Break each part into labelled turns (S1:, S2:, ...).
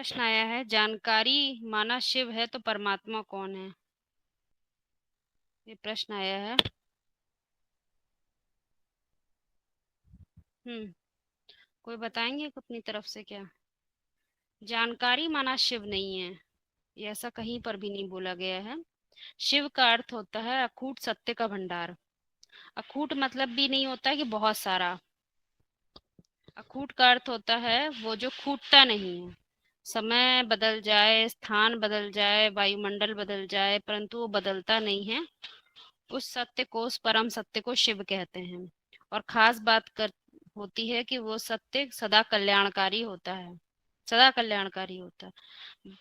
S1: प्रश्न आया है, जानकारी माना शिव है तो परमात्मा कौन है? ये प्रश्न आया है। कोई बताएंगे अपनी तरफ से क्या? जानकारी माना शिव नहीं है, ये ऐसा कहीं पर भी नहीं बोला गया है। शिव का अर्थ होता है अखूट सत्य का भंडार। अखूट मतलब भी नहीं होता है कि बहुत सारा। अखूट का अर्थ होता है वो जो खूटता नहीं है। समय बदल जाए, स्थान बदल जाए, वायुमंडल बदल जाए, परंतु वो बदलता नहीं है। उस सत्य को, उस परम सत्य को शिव कहते हैं। और खास बात कर होती है कि वो सत्य सदा कल्याणकारी होता है, सदा कल्याणकारी होता है।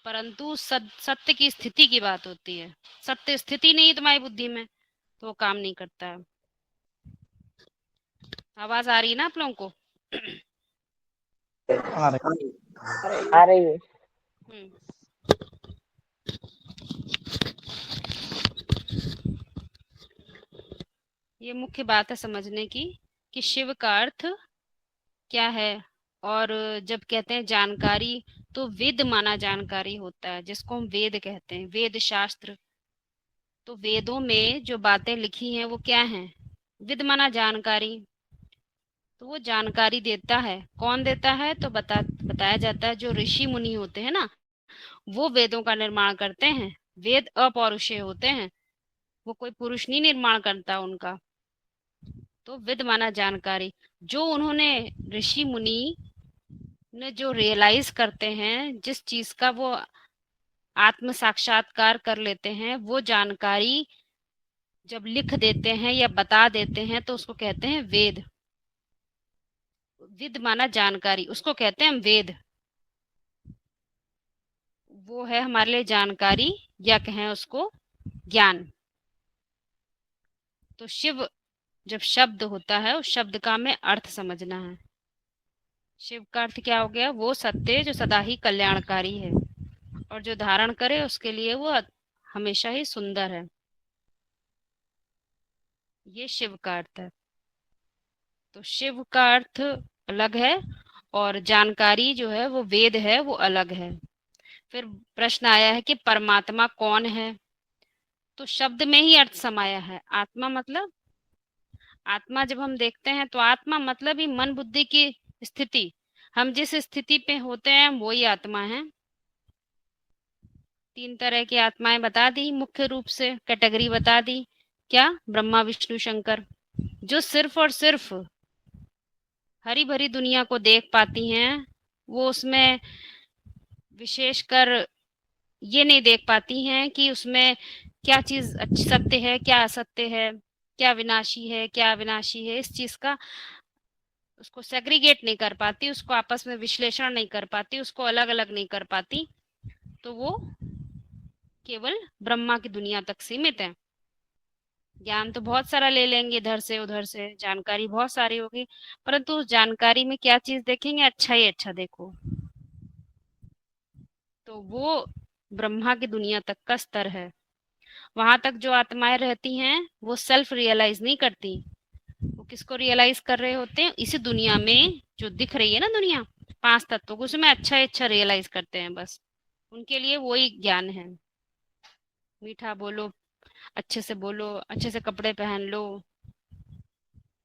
S1: परंतु सत्य की स्थिति की बात होती है। सत्य स्थिति नहीं है तुम्हारी बुद्धि में तो वो काम नहीं करता है। आवाज आ रही है ना आप लोगों को?
S2: आ रही है।
S1: हम्म ये मुख्य बात है समझने की कि शिव का अर्थ क्या है। और जब कहते हैं जानकारी, तो वेद माना जानकारी होता है, जिसको हम वेद कहते हैं, वेद शास्त्र। तो वेदों में जो बातें लिखी हैं वो क्या हैं? विद माना जानकारी। तो वो जानकारी देता है। कौन देता है? तो बताया जाता है जो ऋषि मुनि होते हैं ना, वो वेदों का निर्माण करते हैं। वेद अपौरुषेय होते हैं, वो कोई पुरुष नहीं निर्माण करता उनका। तो विद माना जानकारी। जो उन्होंने, ऋषि मुनि ने जो रियलाइज करते हैं, जिस चीज का वो आत्म साक्षात्कार कर लेते हैं, वो जानकारी जब लिख देते हैं या बता देते हैं तो उसको कहते हैं वेद। विद माना जानकारी, उसको कहते हैं हम वेद। वो है हमारे लिए जानकारी, या कहें उसको ज्ञान। तो शिव जब शब्द होता है, उस शब्द का हमें अर्थ समझना है। शिव का अर्थ क्या हो गया? वो सत्य जो सदा ही कल्याणकारी है और जो धारण करे उसके लिए वो हमेशा ही सुंदर है। ये शिव का अर्थ है। तो शिव का अर्थ अलग है और जानकारी जो है वो वेद है, वो अलग है। फिर प्रश्न आया है कि परमात्मा कौन है? तो शब्द में ही अर्थ समाया है। आत्मा मतलब, आत्मा जब हम देखते हैं तो आत्मा मतलब ही मन बुद्धि की स्थिति। हम जिस स्थिति पे होते हैं वो ही आत्मा है। 3 तरह की आत्माएं बता दी, मुख्य रूप से कैटेगरी बता दी। क्या? ब्रह्मा विष्णु शंकर। जो सिर्फ और सिर्फ हरी भरी दुनिया को देख पाती हैं, वो उसमें विशेषकर ये नहीं देख पाती हैं कि उसमें क्या चीज सत्य है, क्या असत्य है, क्या विनाशी है, क्या अविनाशी है। इस चीज का उसको सेग्रीगेट नहीं कर पाती, उसको आपस में विश्लेषण नहीं कर पाती, उसको अलग अलग नहीं कर पाती। तो वो केवल ब्रह्मा की दुनिया तक सीमित है। ज्ञान तो बहुत सारा ले लेंगे, इधर से उधर से जानकारी बहुत सारी होगी, परंतु उस जानकारी में क्या चीज देखेंगे? अच्छा ही अच्छा देखो। तो वो ब्रह्मा की दुनिया तक का स्तर है। वहां तक जो आत्माएं रहती हैं वो सेल्फ रियलाइज नहीं करती। वो किसको रियलाइज कर रहे होते हैं? इसी दुनिया में जो दिख रही है ना दुनिया, 5 तत्वों को, उसमें अच्छा अच्छा रियलाइज करते हैं बस। उनके लिए वही ज्ञान है। मीठा बोलो, अच्छे से बोलो, अच्छे से कपड़े पहन लो,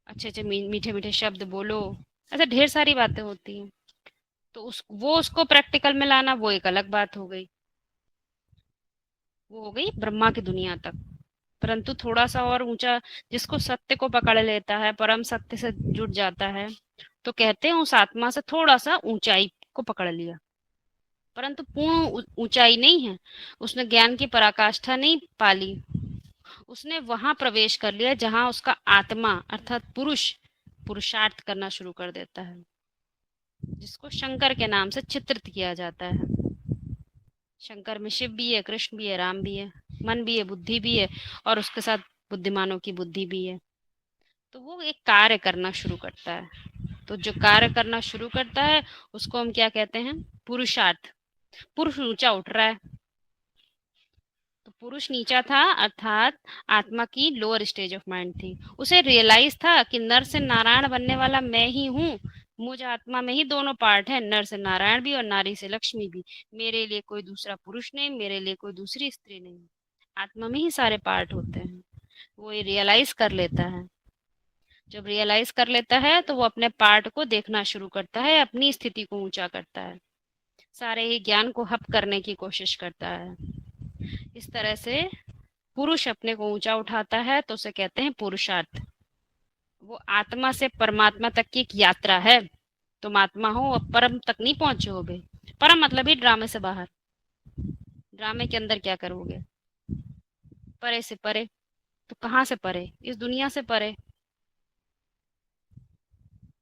S1: अच्छे अच्छे मीठे मीठे शब्द बोलो, ऐसा ढेर सारी बातें होती हैं। तो वो उसको प्रैक्टिकल में लाना वो एक अलग बात हो गई। वो हो गई ब्रह्मा की दुनिया तक। परंतु थोड़ा सा और ऊंचा, जिसको सत्य को पकड़ लेता है, परम सत्य से जुड़ जाता है, तो कहते हैं उस आत्मा से थोड़ा सा ऊंचाई को पकड़ लिया। परंतु पूर्ण ऊंचाई नहीं है, उसने ज्ञान की पराकाष्ठा नहीं पाली। उसने वहां प्रवेश कर लिया जहां उसका आत्मा अर्थात पुरुष पुरुषार्थ करना शुरू कर देता है, जिसको शंकर के नाम से चित्रित किया जाता है। शंकर में शिव भी है, कृष्ण भी है, राम भी है, मन भी है, बुद्धि भी है, और उसके साथ बुद्धिमानों की बुद्धि भी है। तो वो एक कार्य करना शुरू करता है। तो जो कार्य करना शुरू करता है उसको हम क्या कहते हैं? पुरुषार्थ। पुरुष ऊंचा उठ रहा है। तो पुरुष नीचा था, अर्थात आत्मा की लोअर स्टेज ऑफ माइंड थी। उसे रियलाइज था कि नर से नारायण बनने वाला मैं ही हूँ, मुझ आत्मा में ही दोनों पार्ट है, नर से नारायण भी और नारी से लक्ष्मी भी। मेरे लिए कोई दूसरा पुरुष नहीं, मेरे लिए कोई दूसरी स्त्री नहीं। आत्मा में ही सारे पार्ट होते हैं। वो ये रियलाइज कर लेता है। जब रियलाइज कर लेता है तो वो अपने पार्ट को देखना शुरू करता है, अपनी स्थिति को ऊंचा करता है, सारे ही ज्ञान को हप करने की कोशिश करता है। इस तरह से पुरुष अपने को ऊंचा उठाता है तो उसे कहते हैं पुरुषार्थ। वो आत्मा से परमात्मा तक की एक यात्रा है। तुम आत्मा हो और परम तक नहीं पहुंचे हो बे। परम मतलब ही ड्रामे से बाहर। ड्रामे के अंदर क्या करोगे? परे से परे। तो कहाँ से परे? इस दुनिया से परे।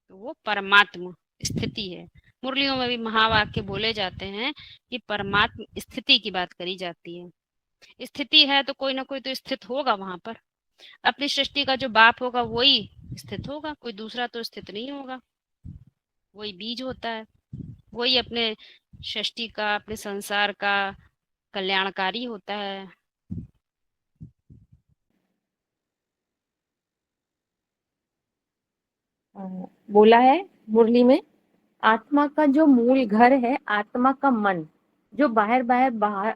S1: तो वो परमात्मा स्थिति है। मुरलियों में भी महावाक्य बोले जाते हैं कि परमात्म स्थिति की बात करी जाती है। स्थिति है तो कोई ना कोई तो स्थित होगा वहां पर। अपनी सृष्टि का जो बाप होगा वही स्थित होगा, कोई दूसरा तो स्थित नहीं होगा। वही बीज होता है, वही अपने सृष्टि का, अपने संसार का कल्याणकारी होता है।
S2: बोला है मुरली में, आत्मा का जो मूल घर है, आत्मा का मन, जो बाहर बाहर बाहर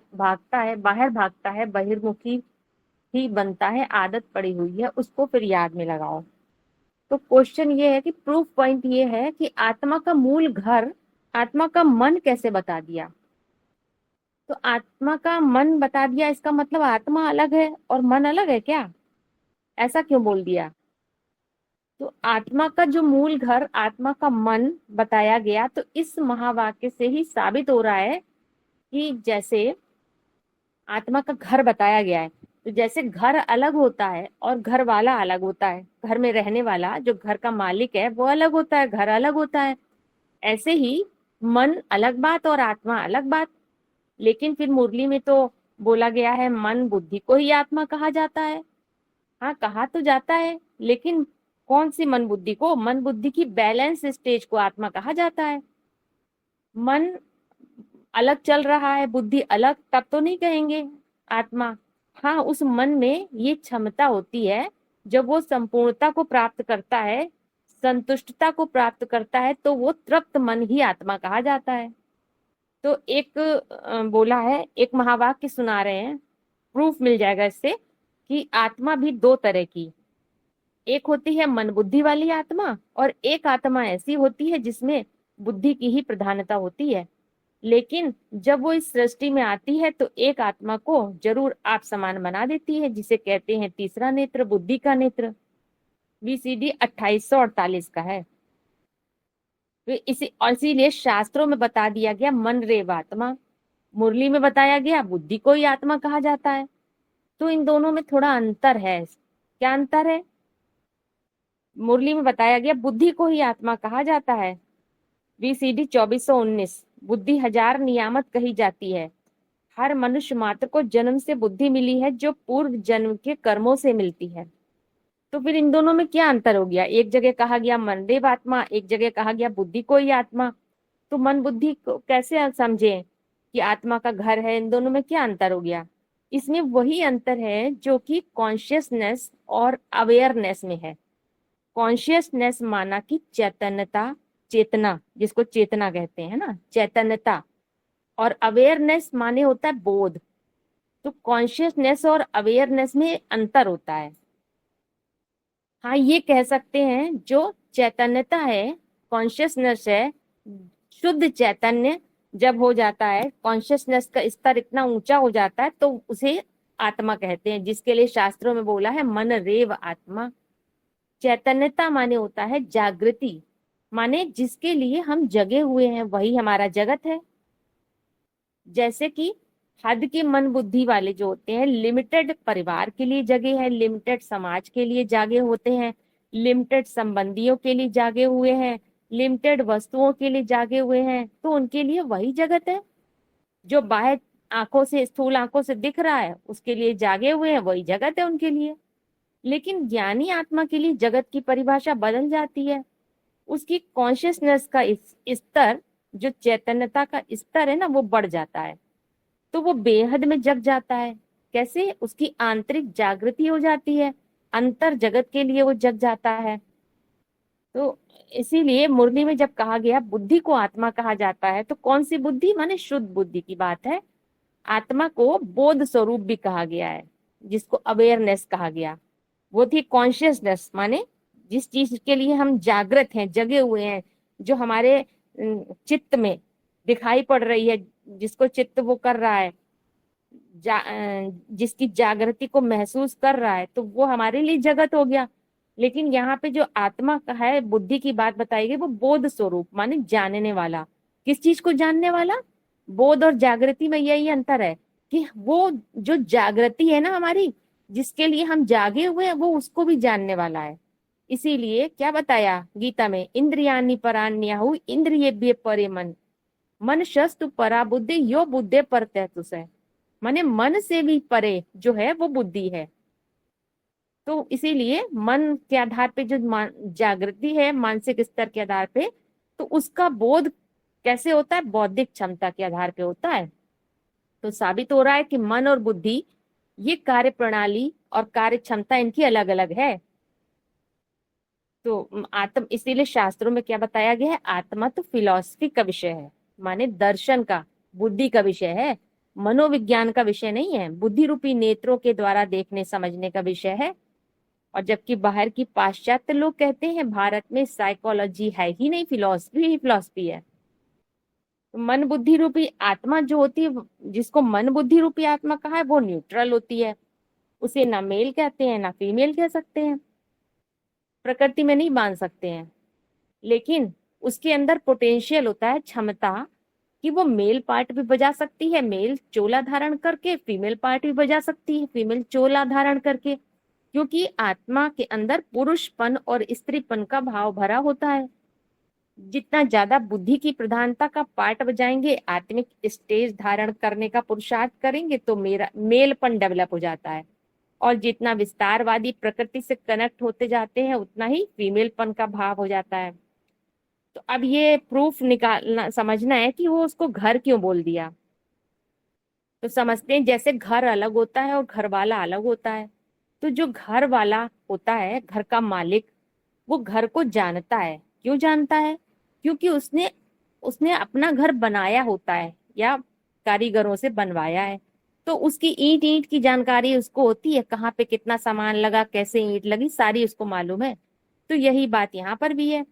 S2: भागता है, बहिर्मुखी ही बनता है, आदत पड़ी हुई है, उसको फिर याद में लगाओ। तो क्वेश्चन ये है कि प्रूफ पॉइंट ये है कि आत्मा का मूल घर, आत्मा का मन कैसे बता दिया? तो आत्मा का मन बता दिया, इसका मतलब आत्मा अलग है और मन अलग है क्या? ऐसा क्यों बोल दिया? तो आत्मा का जो मूल घर, आत्मा का मन बताया गया, तो इस महावाक्य से ही साबित हो रहा है कि जैसे आत्मा का घर बताया गया है, तो जैसे घर अलग होता है और घर वाला अलग होता है, घर में रहने वाला जो घर का मालिक है वो अलग होता है, घर अलग होता है, ऐसे ही मन अलग बात और आत्मा अलग बात। लेकिन फिर मुरली में तो बोला गया है मन बुद्धि को ही आत्मा कहा जाता है। हाँ, कहा तो जाता है, लेकिन कौन सी मन बुद्धि को? मन बुद्धि की बैलेंस स्टेज को आत्मा कहा जाता है। मन अलग चल रहा है, बुद्धि अलग, तब तो नहीं कहेंगे आत्मा। हाँ, उस मन में ये क्षमता होती है, जब वो संपूर्णता को प्राप्त करता है, संतुष्टता को प्राप्त करता है, तो वो तृप्त मन ही आत्मा कहा जाता है। तो एक बोला है, एक महावाक्य सुना रहे हैं, प्रूफ मिल जाएगा इससे कि आत्मा भी दो तरह की, एक होती है मन बुद्धि वाली आत्मा और एक आत्मा ऐसी होती है जिसमें बुद्धि की ही प्रधानता होती है। लेकिन जब वो इस सृष्टि में आती है तो एक आत्मा को जरूर आप समान बना देती है, जिसे कहते हैं तीसरा नेत्र, बुद्धि का नेत्र। VCD 2848 का है। तो इसीलिए शास्त्रों में बता दिया गया मन रेव आत्मा, मुरली में बताया गया बुद्धि को ही आत्मा कहा जाता है। तो इन दोनों में थोड़ा अंतर है। क्या अंतर है? मुरली में बताया गया बुद्धि को ही आत्मा कहा जाता है। VCD 2419, बुद्धि हजार नियामत कही जाती है। हर मनुष्य मात्र को जन्म से बुद्धि मिली है, जो पूर्व जन्म के कर्मों से मिलती है। तो फिर इन दोनों में क्या अंतर हो गया? एक जगह कहा गया मनदेव आत्मा, एक जगह कहा गया बुद्धि को ही आत्मा। तो मन बुद्धि को कैसे समझे कि आत्मा का घर है? इन दोनों में क्या अंतर हो गया? इसमें वही अंतर है जो कि कॉन्शियसनेस और अवेयरनेस में है। कॉन्शियसनेस माना कि चैतन्यता, चेतना, जिसको चेतना कहते हैं ना, चैतन्यता। और अवेयरनेस माने होता है बोध। तो कॉन्शियसनेस और अवेयरनेस में अंतर होता है। हाँ, ये कह सकते हैं जो चैतन्यता है, कॉन्शियसनेस है, शुद्ध चैतन्य जब हो जाता है, कॉन्शियसनेस का स्तर इतना ऊंचा हो जाता है, तो उसे आत्मा कहते हैं, जिसके लिए शास्त्रों में बोला है मन रेव आत्मा। चैतन्यता माने होता है जागृति, माने जिसके लिए हम जगे हुए हैं वही हमारा जगत है। जैसे कि हद की मन बुद्धि वाले जो होते हैं, लिमिटेड परिवार के लिए जगे हैं, लिमिटेड समाज के लिए जागे होते हैं, लिमिटेड संबंधियों के लिए जागे हुए हैं, लिमिटेड वस्तुओं के लिए जागे हुए हैं, तो उनके लिए वही जगत है। जो बाहर आंखों से, स्थूल आंखों से दिख रहा है, उसके लिए जागे हुए हैं, वही जगत है उनके लिए। लेकिन ज्ञानी आत्मा के लिए जगत की परिभाषा बदल जाती है। उसकी कॉन्शियसनेस का स्तर, जो चैतन्यता का स्तर है ना, वो बढ़ जाता है, तो वो बेहद में जग जाता है। कैसे? उसकी आंतरिक जागृति हो जाती है, अंतर जगत के लिए वो जग जाता है। तो इसीलिए मुरली में जब कहा गया बुद्धि को आत्मा कहा जाता है, तो कौन सी बुद्धि, माने शुद्ध बुद्धि की बात है। आत्मा को बोध स्वरूप भी कहा गया है, जिसको अवेयरनेस कहा गया। वो थी कॉन्शियसनेस, माने जिस चीज के लिए हम जागृत हैं, जगे हुए हैं, जो हमारे चित्त में दिखाई पड़ रही है, जिसको चित्त वो कर रहा है, जिसकी जागृति को महसूस कर रहा है, तो वो हमारे लिए जगत हो गया। लेकिन यहाँ पे जो आत्मा का है, बुद्धि की बात बताई गई, वो बोध स्वरूप माने जानने वाला। किस चीज को जानने वाला? बोध और जागृति में यही अंतर है कि वो जो जागृति है ना हमारी, जिसके लिए हम जागे हुए हैं, वो उसको भी जानने वाला है। इसीलिए क्या बताया गीता में, इंद्रियाणि पराण्याहु इंद्रियेभ्य परे मन, मन शस्तु परा बुद्धि यो बुद्धे परतैतुस है। माने मन से भी परे जो है वो बुद्धि है। तो इसीलिए मन के आधार पे जो जागृति है मानसिक स्तर के आधार पे, तो उसका बोध कैसे होता है? बौद्धिक क्षमता के आधार पे होता है। तो साबित हो रहा है कि मन और बुद्धि, ये कार्य प्रणाली और कार्य क्षमता इनकी अलग अलग है। तो आत्म, इसीलिए शास्त्रों में क्या बताया गया है, आत्मा तो फिलॉसफी का विषय है, माने दर्शन का, बुद्धि का विषय है, मनोविज्ञान का विषय नहीं है, बुद्धि रूपी नेत्रों के द्वारा देखने समझने का विषय है। और जबकि बाहर की पाश्चात्य लोग कहते हैं भारत में साइकोलॉजी है ही नहीं, फिलॉसफी ही फिलॉसफी है। तो मन बुद्धि रूपी आत्मा जो होती है, जिसको मन बुद्धि रूपी आत्मा कहा है, वो न्यूट्रल होती है। उसे ना मेल कहते हैं ना फीमेल कह सकते हैं, प्रकृति में नहीं बांध सकते हैं। लेकिन उसके अंदर पोटेंशियल होता है, क्षमता, कि वो मेल पार्ट भी बजा सकती है, मेल चोला धारण करके, फीमेल पार्ट भी बजा सकती है, फीमेल चोला धारण करके। क्योंकि आत्मा के अंदर पुरुषपन और स्त्रीपन का भाव भरा होता है। जितना ज्यादा बुद्धि की प्रधानता का पार्ट बजाएंगे, आत्मिक स्टेज धारण करने का पुरुषार्थ करेंगे, तो मेरा मेलपन डेवलप हो जाता है। और जितना विस्तारवादी प्रकृति से कनेक्ट होते जाते हैं, उतना ही फीमेलपन का भाव हो जाता है। तो अब ये प्रूफ निकालना, समझना है कि वो उसको घर क्यों बोल दिया। तो समझते हैं जैसे घर अलग होता है और घर वाला अलग होता है। तो जो घर वाला होता है, घर का मालिक, वो घर को जानता है। क्यों जानता है? क्योंकि उसने उसने अपना घर बनाया होता है या कारीगरों से बनवाया है। तो उसकी ईंट ईंट की जानकारी उसको होती है, कहाँ पे कितना सामान लगा, कैसे ईंट लगी, सारी उसको मालूम है। तो यही बात यहाँ पर भी है।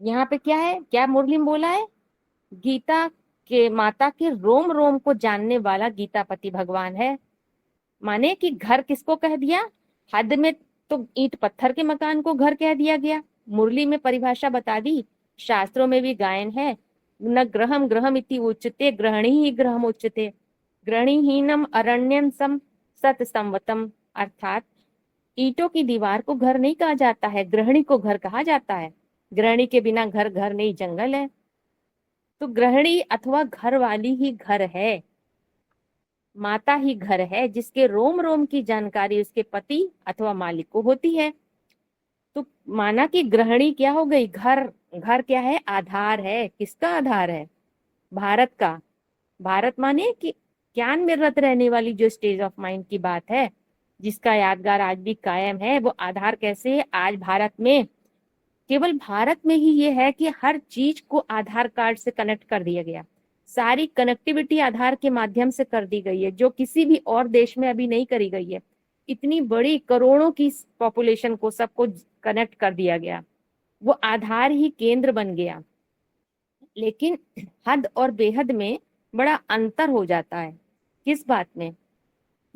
S2: यहाँ पे क्या है, क्या मुरली में बोला है, गीता के माता के रोम रोम को जानने वाला गीतापति भगवान है। माने कि घर किसको कह दिया? हद में तो ईंट पत्थर के मकान को घर कह दिया गया। मुरली में परिभाषा बता दी, शास्त्रों में भी गायन है, न ग्रहम ग्रहम इति उच्यते ग्रहणी ही ग्रहम उच्यते, ग्रहणीहीनम अरण्यम सम सत संवतम। अर्थात ईंटों की दीवार को घर नहीं कहा जाता है, गृहिणी को घर कहा जाता है। गृहिणी के बिना घर घर नहीं, जंगल है। तो गृहिणी अथवा घर वाली ही घर है, माता ही घर है, जिसके रोम रोम की जानकारी उसके पति अथवा मालिक को होती है। तो माना कि गृहिणी क्या हो गई, घर। घर क्या है? आधार है। किसका आधार है? भारत का। भारत माने कि ज्ञान में रत रहने वाली जो स्टेज ऑफ माइंड की बात है, जिसका यादगार आज भी कायम है। वो आधार कैसे है? आज भारत में, केवल भारत में ही ये है कि हर चीज को आधार कार्ड से कनेक्ट कर दिया गया। सारी कनेक्टिविटी आधार के माध्यम से कर दी गई है, जो किसी भी और देश में अभी नहीं करी गई है। इतनी बड़ी करोड़ों की पॉपुलेशन को, सबको कनेक्ट कर दिया गया। वो आधार ही केंद्र बन गया। लेकिन हद और बेहद में बड़ा अंतर हो जाता है। किस बात में?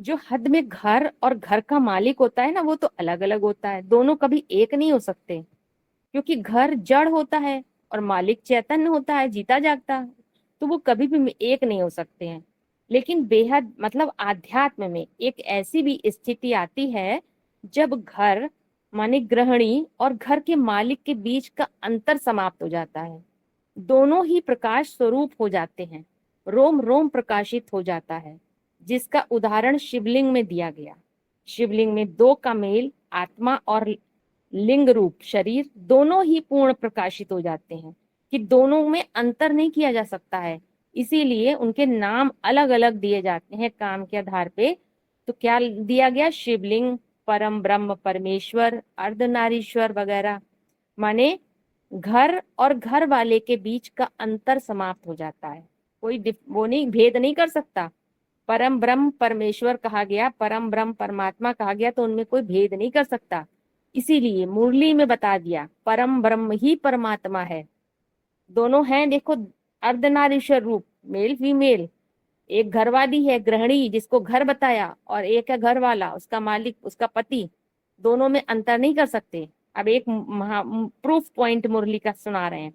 S2: जो हद में घर और घर का मालिक होता है ना, वो तो अलग अलग होता है, दोनों कभी एक नहीं हो सकते। क्योंकि घर जड़ होता है और मालिक चैतन्य होता है, जीता जागता, तो वो कभी भी एक नहीं हो सकते हैं। लेकिन बेहद मतलब आध्यात्म में एक ऐसी भी स्थिति आती है जब घर माने गृहिणी और घर के मालिक के बीच का अंतर समाप्त हो जाता है। दोनों ही प्रकाश स्वरूप हो जाते हैं, रोम रोम प्रकाशित हो जाता है, जिसका उदाहरण शिवलिंग में दिया गया। शिवलिंग में दो का मेल, आत्मा और लिंग रूप शरीर, दोनों ही पूर्ण प्रकाशित हो जाते हैं, कि दोनों में अंतर नहीं किया जा सकता है। इसीलिए उनके नाम अलग अलग दिए जाते हैं काम के आधार पे। तो क्या दिया गया? शिवलिंग, परम ब्रह्म परमेश्वर, अर्धनारीश्वर वगैरह। माने घर और घर वाले के बीच का अंतर समाप्त हो जाता है। कोई वो नहीं, भेद नहीं कर सकता। परम ब्रह्म परमेश्वर कहा गया, परम ब्रह्म परमात्मा कहा गया, तो उनमें कोई भेद नहीं कर सकता। इसीलिए मुरली में बता दिया परम ब्रह्म ही परमात्मा है। दोनों हैं, देखो, अर्धनारीश्वर रूप, मेल फीमेल। एक घरवाली है, गृहिणी, जिसको घर बताया, और एक है घर वाला, उसका मालिक, उसका पति। दोनों में अंतर नहीं कर सकते। अब एक प्रूफ पॉइंट मुरली का सुना रहे हैं,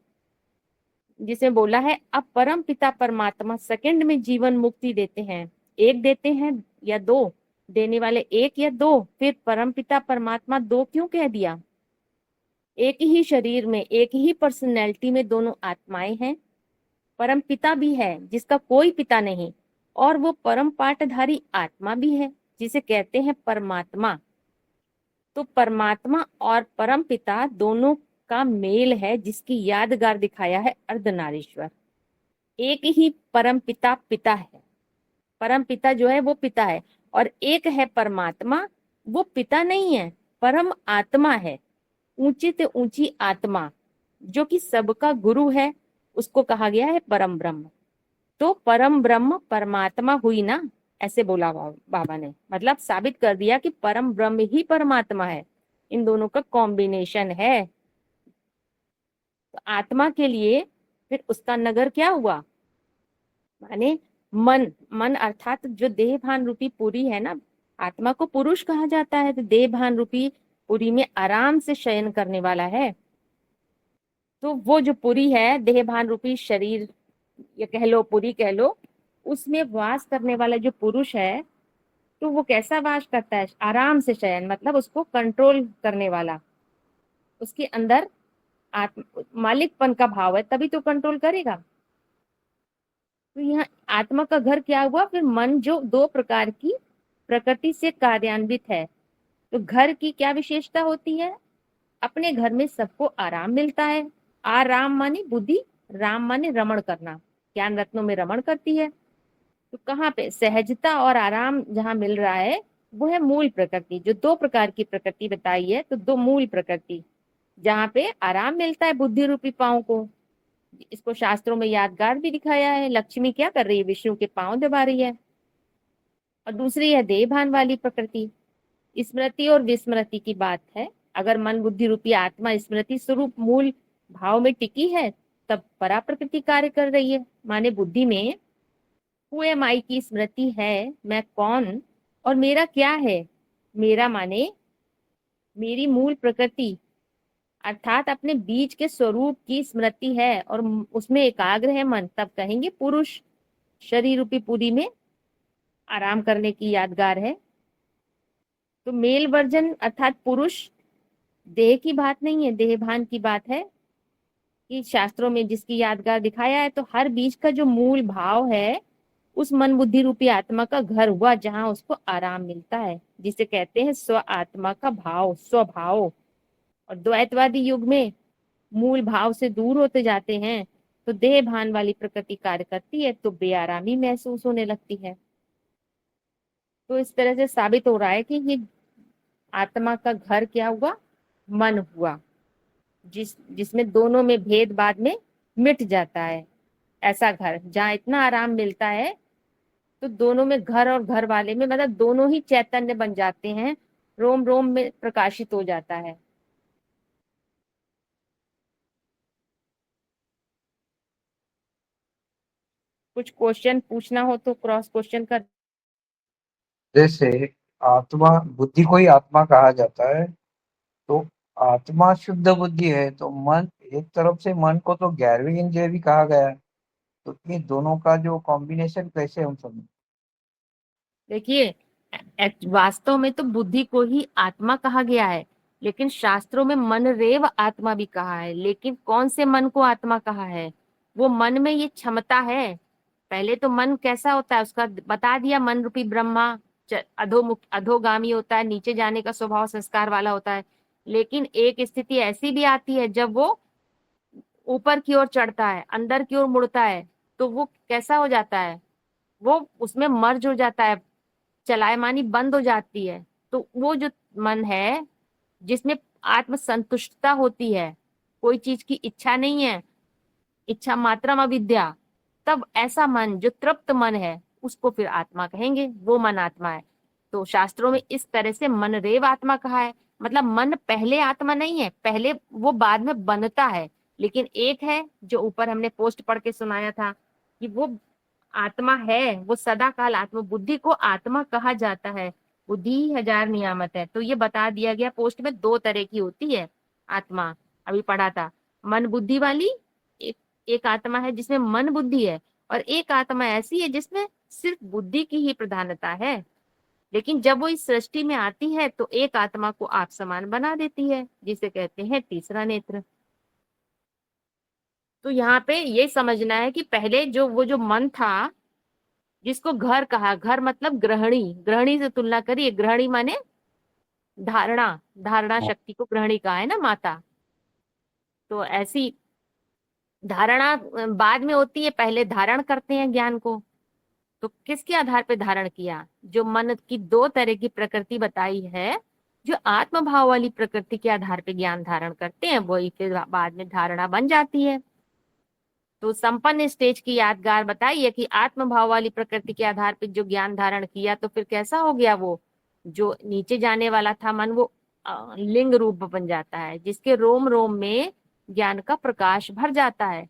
S2: जिसमें बोला है अब परम पिता परमात्मा सेकंड में जीवन मुक्ति देते हैं। एक देते हैं या दो? देने वाले एक या दो? फिर परम पिता परमात्मा दो क्यों कह दिया? एक ही शरीर में, एक ही पर्सनैलिटी में दोनों आत्माएं हैं। परम पिता भी है जिसका कोई पिता नहीं, और वो परम पाठधारी आत्मा भी है जिसे कहते हैं परमात्मा। तो परमात्मा और परम पिता दोनों का मेल है, जिसकी यादगार दिखाया है अर्धनारीश्वर। एक ही परम पिता पिता है, परम पिता जो है वो पिता है, और एक है परमात्मा, वो पिता नहीं है, परम आत्मा है, ऊंची से ऊंची आत्मा, जो कि सबका गुरु है। उसको कहा गया है परम ब्रह्म। तो परम ब्रह्म परमात्मा हुई ना, ऐसे बोला बाबा ने, मतलब साबित कर दिया कि परम ब्रह्म ही परमात्मा है, इन दोनों का कॉम्बिनेशन है। तो आत्मा के लिए फिर उसका नगर क्या हुआ? माने मन। मन अर्थात जो देह भान रूपी पुरी है ना, आत्मा को पुरुष कहा जाता है, तो देह भान रूपी पुरी में आराम से शयन करने वाला है। तो वो जो पुरी है, देह भान रूपी शरीर, ये कह लो, पुरी कह लो, उसमें वास करने वाला जो पुरुष है, तो वो कैसा वास करता है? आराम से शयन, मतलब उसको कंट्रोल करने वाला। उसके अंदर आत्म मालिकपन का भाव है, तभी तो कंट्रोल करेगा। तो यहाँ आत्मा का घर क्या हुआ? फिर मन, जो दो प्रकार की प्रकृति से कार्यान्वित है। तो घर की क्या विशेषता होती है? अपने घर में सबको आराम मिलता है। आराम माने बुद्धि, राम माने रमण करना, ज्ञान रत्नों में रमण करती है। तो कहाँ पे सहजता और आराम जहाँ मिल रहा है, वो है मूल प्रकृति। जो दो प्रकार की प्रकृति बताई है, तो दो मूल प्रकृति, जहाँ पे आराम मिलता है बुद्धि रूपी पांव को। इसको शास्त्रों में यादगार भी दिखाया है, लक्ष्मी क्या कर रही है? विष्णु के पांव दबा रही है। और दूसरी है देह भान वाली प्रकृति, स्मृति और विस्मृति की बात है। अगर मन बुद्धि रूपी आत्मा स्मृति स्वरूप मूल भाव में टिकी है, तब परा प्रकृति कार्य कर रही है। माने बुद्धि में हु एम आई की स्मृति है, मैं कौन और मेरा क्या है। मेरा माने मेरी मूल प्रकृति, अर्थात अपने बीज के स्वरूप की स्मृति है, और उसमें एकाग्र है मन, तब कहेंगे पुरुष। शरीर रूपी पूरी में आराम करने की यादगार है। तो मेल वर्जन अर्थात पुरुष देह की बात नहीं है, देह भान की बात है, कि शास्त्रों में जिसकी यादगार दिखाया है। तो हर बीज का जो मूल भाव है, उस मन बुद्धि रूपी आत्मा का घर हुआ, जहां उसको आराम मिलता है, जिसे कहते हैं स्व आत्मा का भाव, स्वभाव। और द्वैतवादी युग में मूल भाव से दूर होते जाते हैं, तो देह भान वाली प्रकृति कार्य करती है, तो बेआरामी महसूस होने लगती है। तो इस तरह से साबित हो रहा है कि ये आत्मा का घर क्या हुआ? मन हुआ, जिसमें दोनों में भेद बाद में मिट जाता है। ऐसा घर जहाँ इतना आराम मिलता है, तो दोनों में, घर और घर वाले में, मतलब दोनों ही चैतन्य बन जाते हैं, रोम रोम में प्रकाशित हो जाता है। कुछ क्वेश्चन पूछना हो तो क्रॉस क्वेश्चन कर।
S3: जैसे आत्मा, बुद्धि को ही आत्मा कहा जाता है, तो आत्मा शुद्ध बुद्धि है, तो मन, एक तरफ से मन को तो 11वीं इंद्रिय भी कहा गया है, तो ये दोनों का जो कॉम्बिनेशन कैसे हम समझ?
S2: देखिए, वास्तव में तो बुद्धि को ही आत्मा कहा गया है, लेकिन शास्त्रों में मन रेव आत्मा भी कहा है। लेकिन कौन से मन को आत्मा कहा है? वो मन में ये क्षमता है। पहले तो मन कैसा होता है उसका बता दिया, मन रूपी ब्रह्मा अधोमुख, अधोगामी होता है, नीचे जाने का स्वभाव संस्कार वाला होता है। लेकिन एक स्थिति ऐसी भी आती है जब वो ऊपर की ओर चढ़ता है, अंदर की ओर मुड़ता है, तो वो कैसा हो जाता है? वो उसमें मर्ज हो जाता है, चलायमानी बंद हो जाती है। तो वो जो मन है, जिसमें आत्म संतुष्टता होती है, कोई चीज की इच्छा नहीं है, इच्छा मात्रम अविद्या, तब ऐसा मन जो तृप्त मन है उसको फिर आत्मा कहेंगे, वो मन आत्मा है। तो शास्त्रों में इस तरह से मन रेव आत्मा कहा है। मतलब मन पहले आत्मा नहीं है, पहले वो बाद में बनता है। लेकिन एक है जो ऊपर हमने पोस्ट पढ़ के सुनाया था कि वो आत्मा है, वो सदा काल आत्मा, बुद्धि को आत्मा कहा जाता है। बुद्धि ही 1000 नियामत है। तो ये बता दिया गया पोस्ट में 2 तरह की होती है आत्मा, अभी पढ़ा था। मन बुद्धि वाली एक, एक आत्मा है जिसमें मन बुद्धि है, और एक आत्मा ऐसी है जिसमें सिर्फ बुद्धि की ही प्रधानता है। लेकिन जब वो इस सृष्टि में आती है तो एक आत्मा को आप समान बना देती है, जिसे कहते हैं तीसरा नेत्र। तो यहाँ पे ये समझना है कि पहले जो वो जो मन था, जिसको घर कहा, घर मतलब ग्रहणी, ग्रहणी से तुलना करिए, ग्रहणी माने धारणा, धारणा शक्ति को ग्रहणी कहा है ना माता। तो ऐसी धारणा बाद में होती है, पहले धारण करते हैं ज्ञान को। तो किसके आधार पे धारण किया? जो मन की 2 तरह की प्रकृति बताई है, जो आत्म भाव वाली प्रकृति के आधार पे ज्ञान धारण करते हैं, वही फिर बाद में धारणा बन जाती है। तो संपन्न स्टेज की यादगार बताइए कि आत्म भाव वाली प्रकृति के आधार पे जो ज्ञान धारण किया तो फिर कैसा हो गया? वो जो नीचे जाने वाला था मन, वो लिंग रूप बन जाता है, जिसके रोम रोम में ज्ञान का प्रकाश भर जाता है।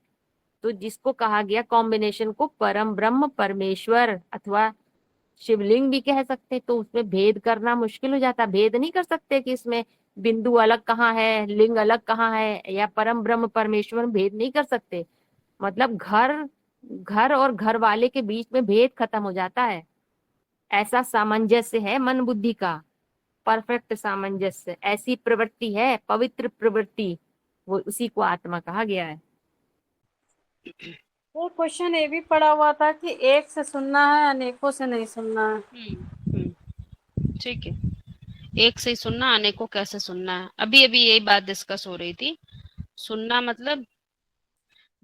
S2: तो जिसको कहा गया कॉम्बिनेशन को परम ब्रह्म परमेश्वर अथवा शिवलिंग भी कह सकते, तो उसमें भेद करना मुश्किल हो जाता। भेद नहीं कर सकते कि इसमें बिंदु अलग कहाँ है, लिंग अलग कहाँ है, या परम ब्रह्म परमेश्वर में भेद नहीं कर सकते। मतलब घर घर और घर वाले के बीच में भेद खत्म हो जाता है। ऐसा सामंजस्य है मन बुद्धि का, परफेक्ट सामंजस्य, ऐसी प्रवृत्ति है, पवित्र प्रवृत्ति, वो उसी को आत्मा कहा गया है।
S4: वो क्वेश्चन ये भी पड़ा हुआ था कि एक से सुनना है, अनेकों से नहीं सुनना है।
S1: ठीक है, एक से ही सुनना, अनेकों कैसे सुनना है? अभी अभी यही बात डिस्कस हो रही थी। सुनना मतलब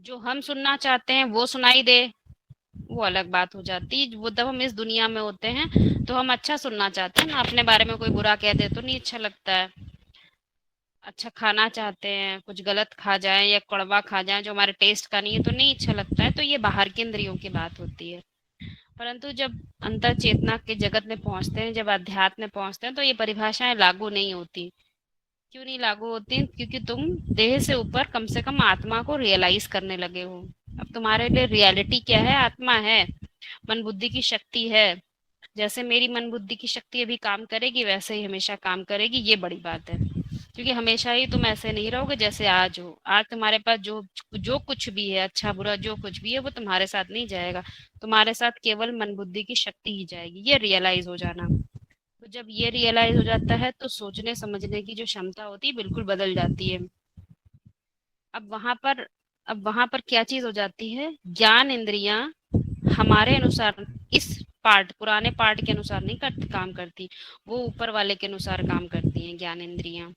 S1: जो हम सुनना चाहते हैं वो सुनाई दे, वो अलग बात हो जाती है। वो जब हम इस दुनिया में होते हैं तो हम अच्छा सुनना चाहते हैं ना, अपने बारे में कोई बुरा कह दे तो नहीं अच्छा लगता है। अच्छा खाना चाहते हैं, कुछ गलत खा जाए या कड़वा खा जाए जो हमारे टेस्ट का नहीं है तो नहीं अच्छा लगता है। तो ये बाहर के इंद्रियों की बात होती है। परंतु जब अंतर चेतना के जगत में पहुंचते हैं, जब अध्यात्म में पहुंचते हैं, तो ये परिभाषाएं लागू नहीं होती। क्यों नहीं लागू होती? क्योंकि तुम देह से ऊपर कम से कम आत्मा को रियलाइज करने लगे हो। अब तुम्हारे लिए रियलिटी क्या है? आत्मा है, मन बुद्धि की शक्ति है। जैसे मेरी मन बुद्धि की शक्ति अभी काम करेगी, वैसे ही हमेशा काम करेगी। ये बड़ी बात है, क्योंकि हमेशा ही तुम ऐसे नहीं रहोगे जैसे आज हो। आज तुम्हारे पास जो जो कुछ भी है, अच्छा बुरा जो कुछ भी है, वो तुम्हारे साथ नहीं जाएगा। तुम्हारे साथ केवल मन बुद्धि की शक्ति ही जाएगी। ये रियलाइज हो जाना। तो जब ये रियलाइज हो जाता है तो सोचने समझने की जो क्षमता होती है बिल्कुल बदल जाती है। अब वहां पर क्या चीज हो जाती है? ज्ञान इंद्रियां हमारे अनुसार, इस पार्ट, पुराने पार्ट के अनुसार नहीं काम करती, वो ऊपर वाले के अनुसार काम करती हैं ज्ञान इंद्रियां।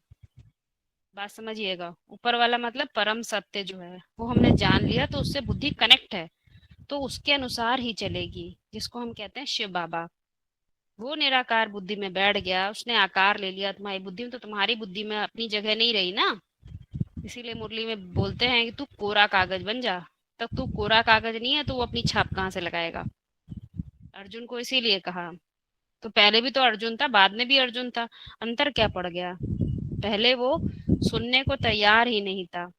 S1: बात समझिएगा। ऊपर वाला मतलब परम सत्य जो है वो हमने जान लिया, तो उससे बुद्धि कनेक्ट है, तो उसके अनुसार ही चलेगी, जिसको हम कहते हैं शिव बाबा। वो निराकार बुद्धि में बैठ गया, उसने आकार ले लिया तुम्हारी बुद्धि में, तो तुम्हारी बुद्धि में अपनी जगह नहीं रही ना। इसीलिए मुरली में बोलते हैं कि तू कोरा कागज बन जा। तब तू कोरा कागज नहीं है तो वो अपनी छाप कहाँ से लगाएगा? अर्जुन को इसीलिए कहा। तो पहले भी तो अर्जुन था, बाद में भी अर्जुन था। अंतर क्या पड़ गया? पहले वो सुनने को तैयार ही नहीं था,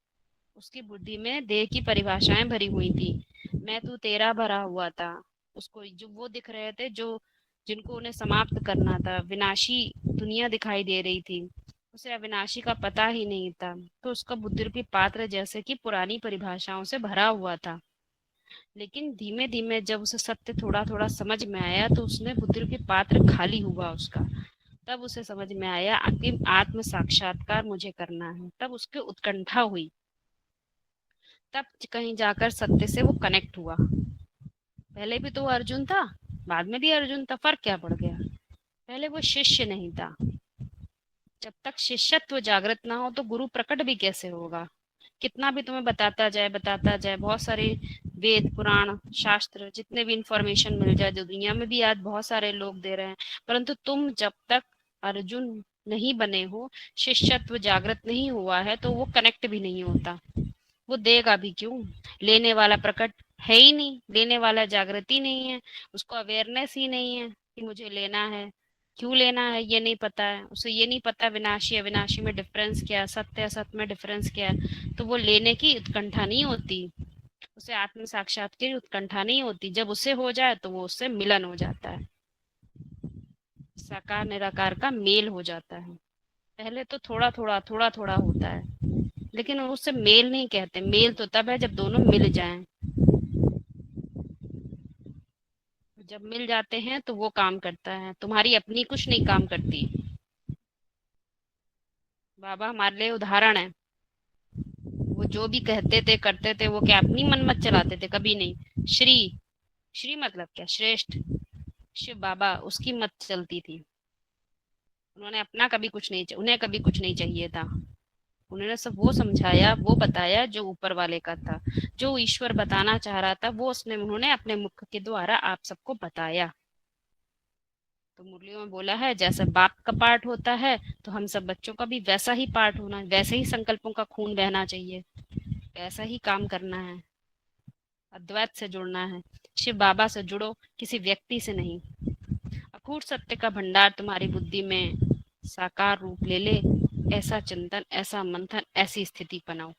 S1: उसकी बुद्धि में देह की परिभाषाएं भरी हुई थी। मैं तू तेरा भरा हुआ था। उसको जो वो दिख रहे थे, जो जिनको उन्हें समाप्त करना था, विनाशी दुनिया दिखाई दे रही थी, उसे अविनाशी का पता ही नहीं था। तो उसका बुद्धि रूपी पात्र जैसे कि पुरानी परिभाषाओं से भरा हुआ था। लेकिन धीमे धीमे जब उसे सत्य थोड़ा थोड़ा समझ में आया, तो उसने बुद्धि रूपी पात्र खाली हुआ उसका। तब उसे समझ में आया अंतिम आत्म साक्षात्कार मुझे करना है। तब उसकी उत्कंठा हुई, तब कहीं जाकर सत्य से वो कनेक्ट हुआ। पहले भी तो वो अर्जुन था, बाद में भी अर्जुन था। फर्क क्या पड़ गया? पहले वो शिष्य नहीं था। जब तक शिष्यत्व जागृत ना हो तो गुरु प्रकट भी कैसे होगा? कितना भी तुम्हें बताता जाए, बहुत सारे वेद पुराण शास्त्र जितने भी इंफॉर्मेशन मिल जाए, जो दुनिया में भी आज बहुत सारे लोग दे रहे हैं, परंतु तुम जब तक अर्जुन नहीं बने हो, शिष्यत्व जागृत नहीं हुआ है, तो वो कनेक्ट भी नहीं होता। वो देगा भी क्यों? लेने वाला प्रकट है ही नहीं, लेने वाला जागृति नहीं है, उसको अवेयरनेस ही नहीं है कि मुझे लेना है, क्यों लेना है ये नहीं पता है उसे, ये नहीं पता विनाशी अविनाशी में डिफरेंस क्या है, सत्य असत्य में डिफरेंस क्या है, तो वो लेने की उत्कंठा नहीं होती, उसे आत्म साक्षात्कार की उत्कंठा नहीं होती। जब उसे हो जाए तो वो उससे मिलन हो जाता है, साकार निराकार का मेल हो जाता है। पहले तो थोड़ा थोड़ा थोड़ा थोड़ा होता है, लेकिन उससे मेल नहीं कहते, मेल तो तब है जब दोनों मिल जाएं। जब मिल जाते हैं तो वो काम करता है, तुम्हारी अपनी कुछ नहीं काम करती। बाबा हमारे लिए उदाहरण है, वो जो भी कहते थे करते थे, वो क्या अपनी मनमत चलाते थे? कभी नहीं। श्री, श्री मतलब क्या? श्रेष्ठ शिव बाबा, उसकी मत चलती थी। उन्होंने अपना कभी कुछ नहीं, उन्हें कभी कुछ नहीं चाहिए था। उन्होंने सब वो समझाया, वो बताया जो ऊपर वाले का था, जो ईश्वर बताना चाह रहा था, वो उसने उन्होंने अपने मुख के द्वारा आप सबको बताया। तो मुरलियों में बोला है, जैसा बाप का पाठ होता है तो हम सब बच्चों का भी वैसा ही पाठ होना, वैसे ही संकल्पों का खून बहना चाहिए, वैसा ही काम करना है, अद्वैत से जुड़ना है, शिव बाबा से जुड़ो, किसी व्यक्ति से नहीं। अकूट सत्य का भंडार तुम्हारी बुद्धि में साकार रूप ले ले, ऐसा चिंतन, ऐसा मंथन, ऐसी स्थिति बनाओ।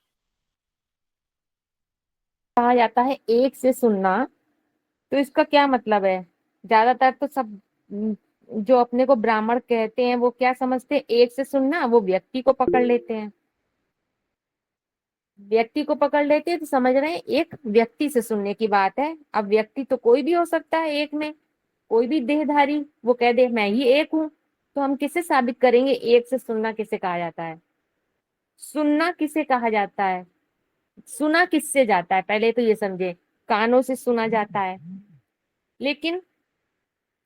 S2: कहा जाता है एक से सुनना, तो इसका क्या मतलब है? ज्यादातर तो सब जो अपने को ब्राह्मण कहते हैं वो क्या समझते हैं? एक से सुनना, वो व्यक्ति को पकड़ लेते हैं। व्यक्ति को पकड़ लेते हैं तो समझ रहे हैं एक व्यक्ति से सुनने की बात है। अब व्यक्ति तो कोई भी हो सकता है, एक में कोई भी देहधारी वो कह दे मैं ही एक हूं, तो हम किसे साबित करेंगे एक से सुनना किसे कहा जाता है? सुनना किसे कहा जाता है? सुना किससे जाता है? पहले तो ये समझे, कानों से सुना जाता है, लेकिन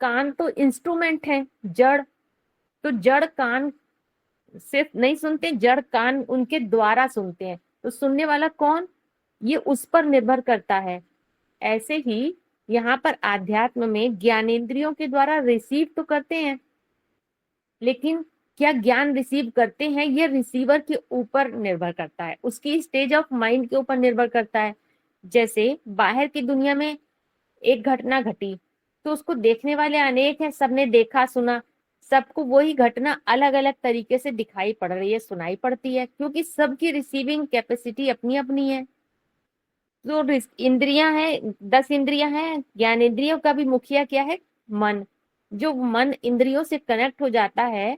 S2: कान तो इंस्ट्रूमेंट है, जड़। तो जड़ कान सिर्फ नहीं सुनते, जड़ कान उनके द्वारा सुनते हैं। तो सुनने वाला कौन, ये उस पर निर्भर करता है। ऐसे ही यहाँ पर आध्यात्म में ज्ञानेंद्रियों के द्वारा रिसीव तो करते हैं, लेकिन क्या ज्ञान रिसीव करते हैं ये रिसीवर के ऊपर निर्भर करता है, उसकी स्टेज ऑफ माइंड के ऊपर निर्भर करता है। जैसे बाहर की दुनिया में एक घटना घटी, तो उसको देखने वाले अनेक हैं, सबने देखा सुना, सबको वही घटना अलग अलग तरीके से दिखाई पड़ रही है, सुनाई पड़ती है, क्योंकि सबकी रिसीविंग कैपेसिटी अपनी अपनी है। तो इंद्रियां हैं, 10 इंद्रियां हैं, ज्ञान इंद्रियों का भी मुखिया क्या है? मन। जो मन इंद्रियों से कनेक्ट हो जाता है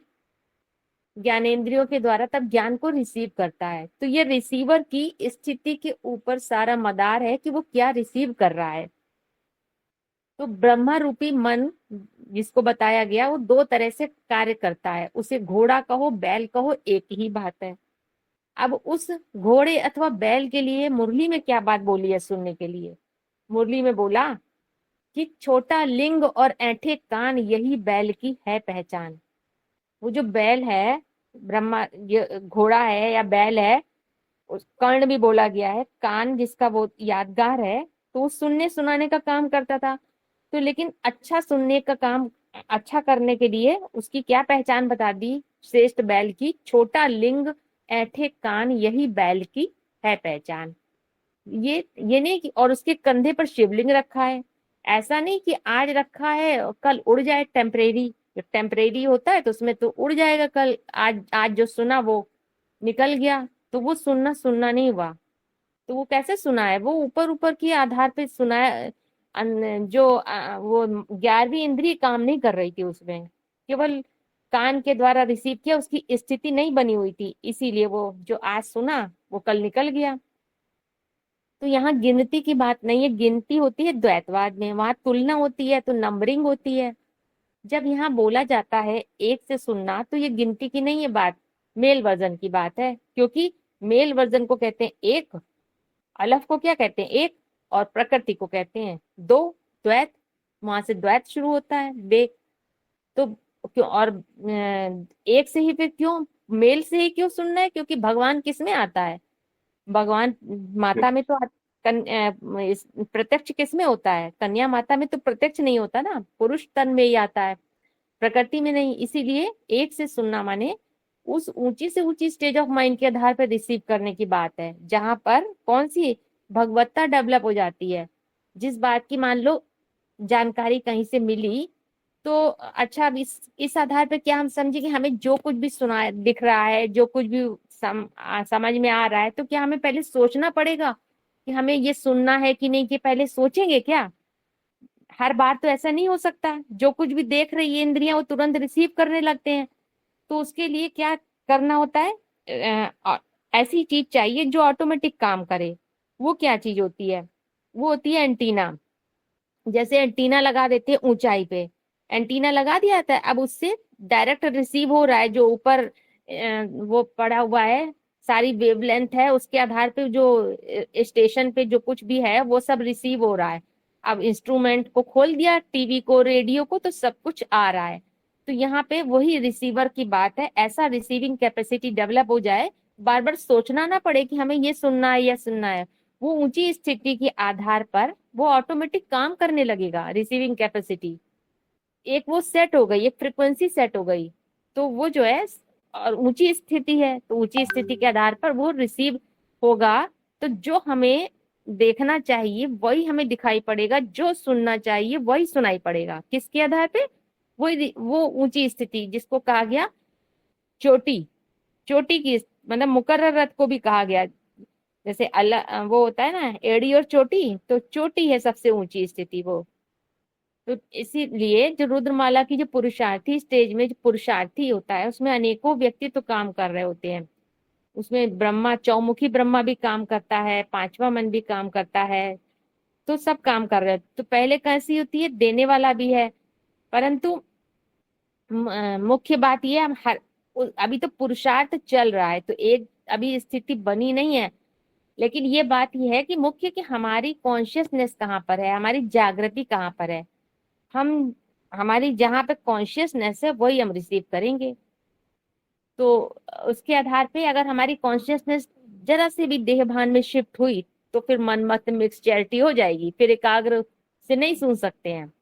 S2: ज्ञानेंद्रियों के द्वारा, तब ज्ञान को रिसीव करता है। तो ये रिसीवर की स्थिति के ऊपर सारा मदार है कि वो क्या रिसीव कर रहा है। तो ब्रह्मा रूपी मन जिसको बताया गया, वो दो तरह से कार्य करता है, उसे घोड़ा कहो बैल कहो एक ही बात है। अब उस घोड़े अथवा बैल के लिए मुरली में क्या बात बोली है सुनने के लिए? मुरली में बोला कि छोटा लिंग और ऐंठे कान यही बैल की है पहचान। वो जो बैल है, ब्रह्मा ये घोड़ा है या बैल है, उस कर्ण भी बोला गया है, कान जिसका वो यादगार है, तो वो सुनने सुनाने का काम करता था। तो लेकिन अच्छा सुनने का काम अच्छा करने के लिए उसकी क्या पहचान बता दी श्रेष्ठ बैल की? छोटा लिंग ऐठे कान यही बैल की है पहचान। ये नहीं कि और उसके कंधे पर शिवलिंग रखा है, ऐसा नहीं कि आज रखा है और कल उड़ जाए, टेम्परेरी। टेम्परेरी होता है तो उसमें तो उड़ जाएगा कल, आज आज जो सुना वो निकल गया, तो वो सुनना सुनना नहीं हुआ। तो वो कैसे सुना है? वो ऊपर ऊपर के आधार पे सुना है। वो 11वीं इंद्रिय काम नहीं कर रही थी उसमें, केवल कान के द्वारा रिसीव किया, उसकी स्थिति नहीं बनी हुई थी, इसीलिए वो जो आज सुना वो कल निकल गया। तो यहाँ गिनती की बात नहीं है, गिनती होती है द्वैतवाद में, वहां तुलना होती है तो नंबरिंग होती है। जब यहाँ बोला जाता है एक से सुनना, तो ये गिनती की नहीं है बात, मेल वर्जन की बात है। क्योंकि मेल वर्जन को कहते हैं एक, अलफ को क्या कहते हैं? एक, और प्रकृति को कहते हैं दो, द्वैत। वहां से द्वैत शुरू होता है, बे। तो क्यों और एक से ही फिर क्यों, मेल से ही क्यों सुनना है? क्योंकि भगवान किस में आता है? भगवान माता में तो प्रत्यक्ष किस में होता है? कन्या माता में तो प्रत्यक्ष नहीं होता ना, पुरुष तन में ही आता है। प्रकृति में नहीं। इसीलिए एक से सुनना माने उस ऊंची से ऊंची स्टेज ऑफ माइंड के आधार पर रिसीव करने की बात है, जहां पर कौन सी भगवत्ता डेवलप हो जाती है। जिस बात की मान लो जानकारी कहीं से मिली, तो अच्छा, अब इस आधार पर क्या हम समझे कि हमें जो कुछ भी सुना दिख रहा है, जो कुछ भी समझ में आ रहा है, तो क्या हमें पहले सोचना पड़ेगा कि हमें ये सुनना है कि नहीं, कि पहले सोचेंगे क्या? हर बार तो ऐसा नहीं हो सकता। जो कुछ भी देख रही है इंद्रियां, वो तुरंत रिसीव करने लगते हैं। तो उसके लिए क्या करना होता है? ऐसी चीज चाहिए जो ऑटोमेटिक काम करे। वो क्या चीज होती है? वो होती है एंटीना। जैसे एंटीना लगा देते हैं ऊंचाई पे, एंटीना लगा दिया था, अब उससे डायरेक्ट रिसीव हो रहा है। जो ऊपर वो पड़ा हुआ है, सारी वेवलेंथ है, उसके आधार पे जो स्टेशन पे जो कुछ भी है वो सब रिसीव हो रहा है। अब इंस्ट्रूमेंट को खोल दिया, टीवी को, रेडियो को, तो सब कुछ आ रहा है। तो यहाँ पे वही रिसीवर की बात है, ऐसा रिसीविंग कैपेसिटी डेवलप हो जाए, बार बार सोचना ना पड़े कि हमें ये सुनना है या सुनना है। वो ऊंची स्थिति के आधार पर वो ऑटोमेटिक काम करने लगेगा। रिसीविंग कैपेसिटी एक वो सेट हो गई, एक फ्रिक्वेंसी सेट हो गई, तो वो जो है, और ऊंची स्थिति है तो ऊंची स्थिति के आधार पर वो रिसीव होगा। तो जो हमें देखना चाहिए वही हमें दिखाई पड़ेगा, जो सुनना चाहिए वही सुनाई पड़ेगा। किसके आधार पे? वही वो ऊंची स्थिति जिसको कहा गया चोटी। चोटी की मतलब मुकर्रर रथ को भी कहा गया। जैसे अल्लाह वो होता है ना, एड़ी और चोटी, तो चोटी है सबसे ऊंची स्थिति वो। तो इसीलिए जो रुद्रमाला की जो पुरुषार्थी स्टेज में जो पुरुषार्थी होता है, उसमें अनेकों व्यक्ति तो काम कर रहे होते हैं। उसमें ब्रह्मा, चौमुखी ब्रह्मा भी काम करता है, पांचवा मन भी काम करता है, तो सब काम कर रहे हैं। तो पहले कैसी होती है? देने वाला भी है, परंतु मुख्य बात यह हम हर अभी तो पुरुषार्थ चल रहा है, तो एक अभी स्थिति बनी नहीं है। लेकिन ये बात यह है कि मुख्य कि हमारी कॉन्शियसनेस कहाँ पर है, हमारी जागृति कहाँ पर है। हम हमारी जहाँ पे कॉन्शियसनेस है वही हम रिसीव करेंगे। तो उसके आधार पे अगर हमारी कॉन्शियसनेस जरा से भी देह भान में शिफ्ट हुई, तो फिर मन मत मिक्सचैरिटी हो जाएगी, फिर एकाग्र से नहीं सुन सकते हैं।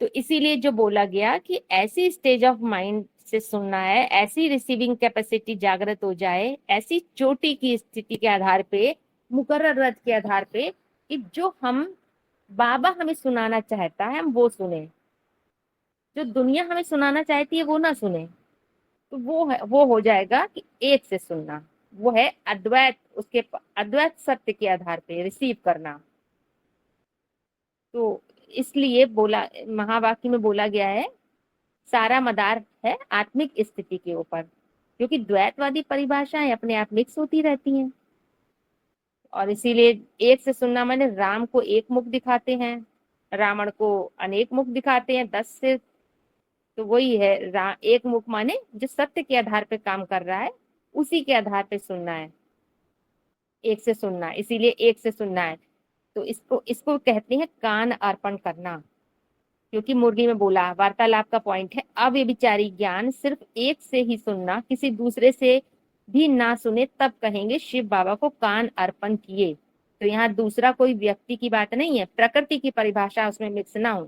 S2: तो इसीलिए जो बोला गया कि ऐसी स्टेज ऑफ माइंड से सुनना है, ऐसी रिसीविंग कैपेसिटी जागृत हो जाए, ऐसी चोटी की स्थिति के आधार पे, मुकर्रर रथ के आधार पे, कि जो हम बाबा हमें सुनाना चाहता है हम वो सुने, जो दुनिया हमें सुनाना चाहती है वो ना सुने। तो वो हो जाएगा कि एक से सुनना, वो है अद्वैत, उसके अद्वैत सत्य के आधार पे रिसीव करना। तो इसलिए बोला, महावाक्य में बोला गया है, सारा मदार है आत्मिक स्थिति के ऊपर, क्योंकि द्वैतवादी परिभाषाएं अपने आप मिक्स होती रहती हैं। और इसीलिए एक से सुनना माने राम को एक मुख दिखाते हैं, रावण को अनेक मुख दिखाते हैं, 10 से। तो वही है, एक मुख माने जो सत्य के आधार पे काम कर रहा है, उसी के आधार पे सुनना है, एक से सुनना। इसीलिए एक से सुनना है। तो इसको इसको कहते हैं कान अर्पण करना। क्योंकि मुरली में बोला, वार्तालाप का पॉइंट है, अव्यभिचारी ज्ञान सिर्फ एक से ही सुनना, किसी दूसरे से भी ना सुने, तब कहेंगे शिव बाबा को कान अर्पण किए। तो यहाँ दूसरा कोई व्यक्ति की बात नहीं है, प्रकृति की परिभाषा उसमें मिक्स ना हो।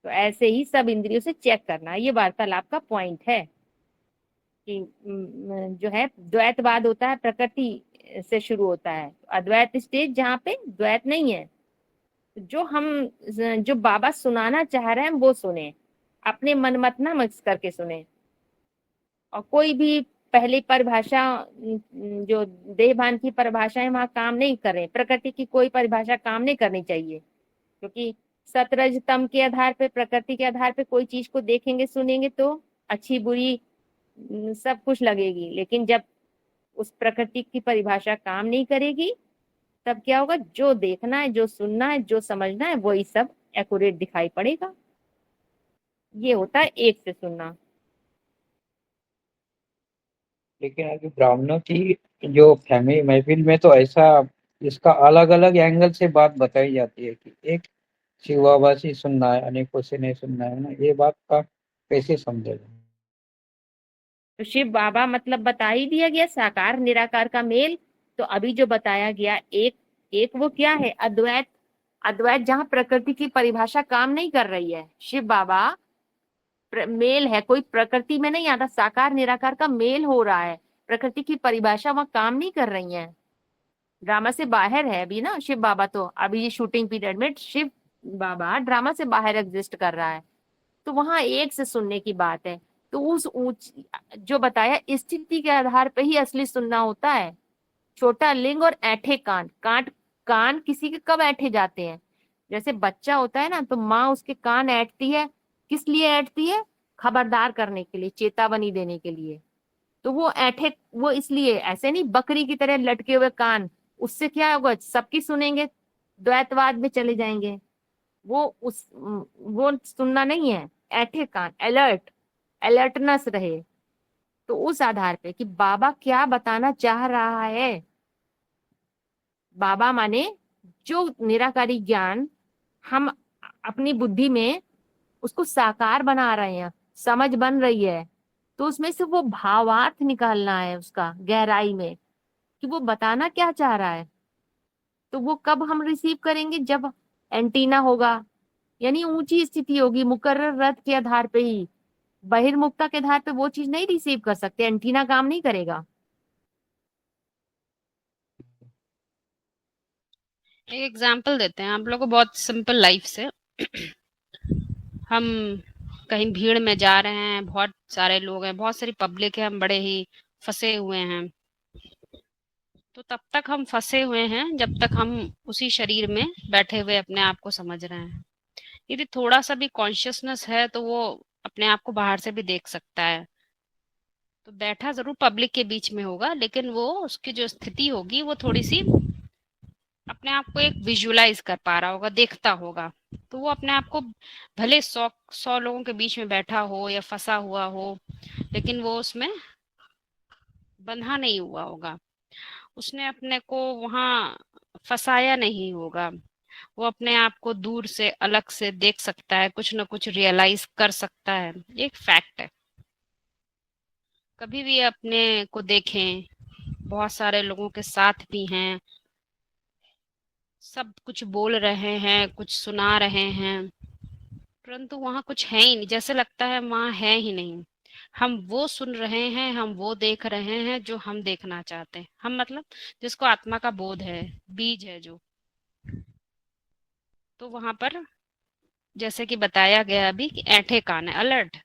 S2: तो ऐसे ही सब इंद्रियों से चेक करना, ये वार्तालाप का पॉइंट है कि जो है द्वैतवाद होता है प्रकृति से शुरू होता है, अद्वैत स्टेज जहाँ पे द्वैत नहीं है। जो बाबा सुनाना चाह रहे हैं वो सुने, अपने मन मत ना मिक्स करके सुने। और कोई भी पहली परिभाषा, जो देहभान की परिभाषाएं वहां काम नहीं कर रहे, प्रकृति की कोई परिभाषा काम नहीं करनी चाहिए। क्योंकि सतरज तम के आधार पे, प्रकृति के आधार पे कोई चीज को देखेंगे सुनेंगे तो अच्छी बुरी सब कुछ लगेगी, लेकिन जब उस प्रकृति की परिभाषा काम नहीं करेगी, तब क्या होगा? जो देखना है, जो सुनना है, जो समझना है, वही सब एक्यूरेट दिखाई पड़ेगा। ये होता है एक से सुनना।
S3: लेकिन अभी ब्राह्मणों की जो फैमिली महफिल में तो ऐसा इसका अलग अलग एंगल से बात बताई जाती है कि एक शिव बाबा से सुनना है, अनेकों से नहीं सुनना है ना। ये बात का कैसे समझेगा?
S2: तो शिव बाबा मतलब बता ही दिया गया, साकार निराकार का मेल। तो अभी जो बताया गया एक एक वो क्या है? अद्वैत। अद्वैत जहाँ प्रकृति की परिभाषा काम नहीं कर रही है, शिव बाबा मेल है, कोई प्रकृति में नहीं आता, साकार निराकार का मेल हो रहा है। प्रकृति की परिभाषा वहां काम नहीं कर रही है, ड्रामा से बाहर है अभी ना शिव बाबा। तो अभी ये शूटिंग पीरियड में शिव बाबा ड्रामा से बाहर एग्जिस्ट कर रहा है। तो वहां एक से सुनने की बात है। तो उस ऊंच जो बताया स्थिति के आधार पे ही असली सुनना होता है। छोटा लिंग और ऐंठे कान, कान किसी के कब ऐंठे जाते हैं? जैसे बच्चा होता है ना, तो माँ उसके कान ऐंठती है। किस लिए ऐंठती है? खबरदार करने के लिए, चेतावनी देने के लिए। तो वो ऐंठे, वो इसलिए, ऐसे नहीं बकरी की तरह लटके हुए कान, उससे क्या होगा, सबकी सुनेंगे, द्वैतवाद में चले जाएंगे। वो सुनना नहीं है, ऐंठे कान, अलर्टनेस रहे। तो उस आधार पे कि बाबा क्या बताना चाह रहा है। बाबा माने जो निराकारी ज्ञान हम अपनी बुद्धि में उसको साकार बना रहे हैं, समझ बन रही है, तो उसमें से वो भावार्थ निकालना है उसका गहराई में, कि वो बताना क्या चाह रहा है। तो वो कब हम रिसीव करेंगे? जब एंटीना होगा, यानी ऊंची स्थिति होगी, मुकर्रर रथ के आधार पे ही। बहिर्मुखता के आधार पे वो चीज नहीं रिसीव कर सकते, एंटीना काम नहीं करेगा।
S1: एक एग्जांपल देते हैं आप लोगों को, बहुत सिंपल लाइफ से। हम कहीं भीड़ में जा रहे हैं, बहुत सारे लोग हैं, बहुत सारी पब्लिक है, हम बड़े ही फंसे हुए हैं। तो तब तक हम फंसे हुए हैं जब तक हम उसी शरीर में बैठे हुए अपने आप को समझ रहे हैं। यदि थोड़ा सा भी कॉन्शियसनेस है तो वो अपने आप को बाहर से भी देख सकता है। तो बैठा जरूर पब्लिक के बीच में होगा, लेकिन वो उसकी जो स्थिति होगी वो थोड़ी सी अपने आप को एक विजुअलाइज कर पा रहा होगा, देखता होगा। तो वो अपने आप को, भले 100 लोगों के बीच में बैठा हो या फंसा हुआ हो, लेकिन वो उसमें बंधा नहीं हुआ होगा, उसने अपने को वहां फंसाया नहीं होगा। वो अपने आप को दूर से अलग से देख सकता है, कुछ ना कुछ रियलाइज कर सकता है। ये एक फैक्ट है। कभी भी अपने को देखें, बहुत सारे लोगों के साथ भी हैं, सब कुछ बोल रहे हैं, कुछ सुना रहे हैं, परंतु वहां कुछ है ही नहीं, जैसे लगता है वहां है ही नहीं। हम वो सुन रहे हैं, हम वो देख रहे हैं जो हम देखना चाहते हैं। हम मतलब जिसको आत्मा का बोध है, बीज है जो। तो वहां पर जैसे कि बताया गया अभी कि ऐंठे कान है, अलर्ट।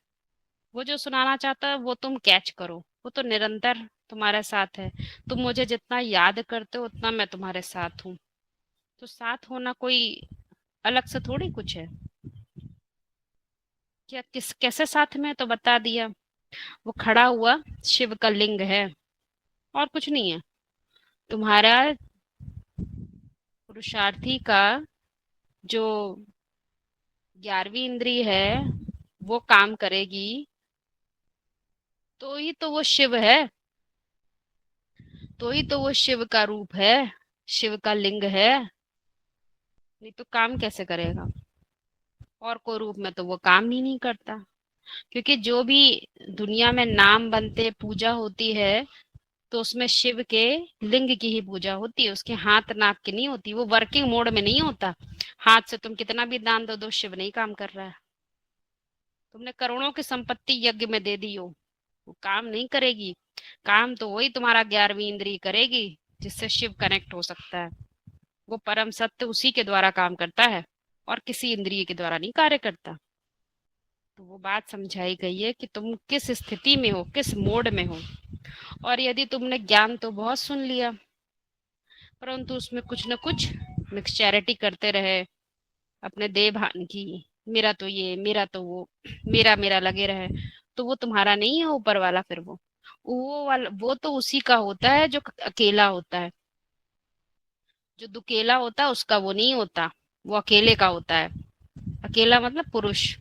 S1: वो जो सुनाना चाहता है वो तुम कैच करो। वो तो निरंतर तुम्हारे साथ है। तुम मुझे जितना याद करते हो उतना मैं तुम्हारे साथ हूँ। तो साथ होना कोई अलग से थोड़ी कुछ है। क्या किस कैसे साथ में, तो बता दिया। वो खड़ा हुआ शिव का लिंग है, और कुछ नहीं है। तुम्हारा पुरुषार्थी का जो 11वीं इंद्री है वो काम करेगी, तो ही तो वो शिव है, तो ही तो वो शिव का रूप है, शिव का लिंग है। नहीं तो काम कैसे करेगा? और कोई रूप में तो वो काम ही नहीं करता। क्योंकि जो भी दुनिया में नाम बनते, पूजा होती है, तो उसमें शिव के लिंग की ही पूजा होती है, उसके हाथ नाक की नहीं होती। वो वर्किंग मोड में नहीं होता। हाथ से तुम कितना भी दान दो दो, शिव नहीं काम कर रहा है। तुमने करोड़ों की संपत्ति यज्ञ में दे दी हो, वो काम नहीं करेगी। काम तो वही तुम्हारा 11वीं इंद्री करेगी, जिससे शिव कनेक्ट हो सकता है। वो परम सत्य उसी के द्वारा काम करता है, और किसी इंद्रिय के द्वारा नहीं कार्य करता। तो वो बात समझाई गई है कि तुम किस स्थिति में हो, किस मोड में हो। और यदि तुमने ज्ञान तो बहुत सुन लिया, परंतु उसमें कुछ न कुछ मिक्सचैरिटी करते रहे, अपने देह भान की, मेरा तो ये, मेरा तो वो, मेरा मेरा लगे रहे, तो वो तुम्हारा नहीं है ऊपर वाला। फिर वो वाला, वो तो उसी का होता है जो अकेला होता है। जो दुकेला होता है उसका वो नहीं होता, वो अकेले का होता है। अकेला मतलब पुरुष।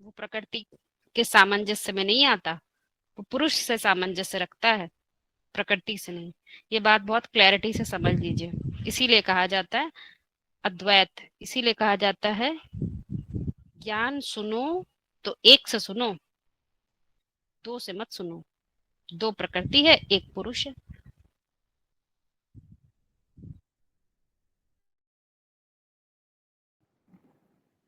S1: वो प्रकृति के सामंजस्य में नहीं आता, वो पुरुष से सामंजस्य रखता है, प्रकृति से नहीं। ये बात बहुत क्लैरिटी से समझ लीजिए। इसीलिए कहा जाता है अद्वैत, इसीलिए कहा जाता है ज्ञान सुनो तो एक से सुनो, दो से मत सुनो। दो प्रकृति है, एक पुरुष है।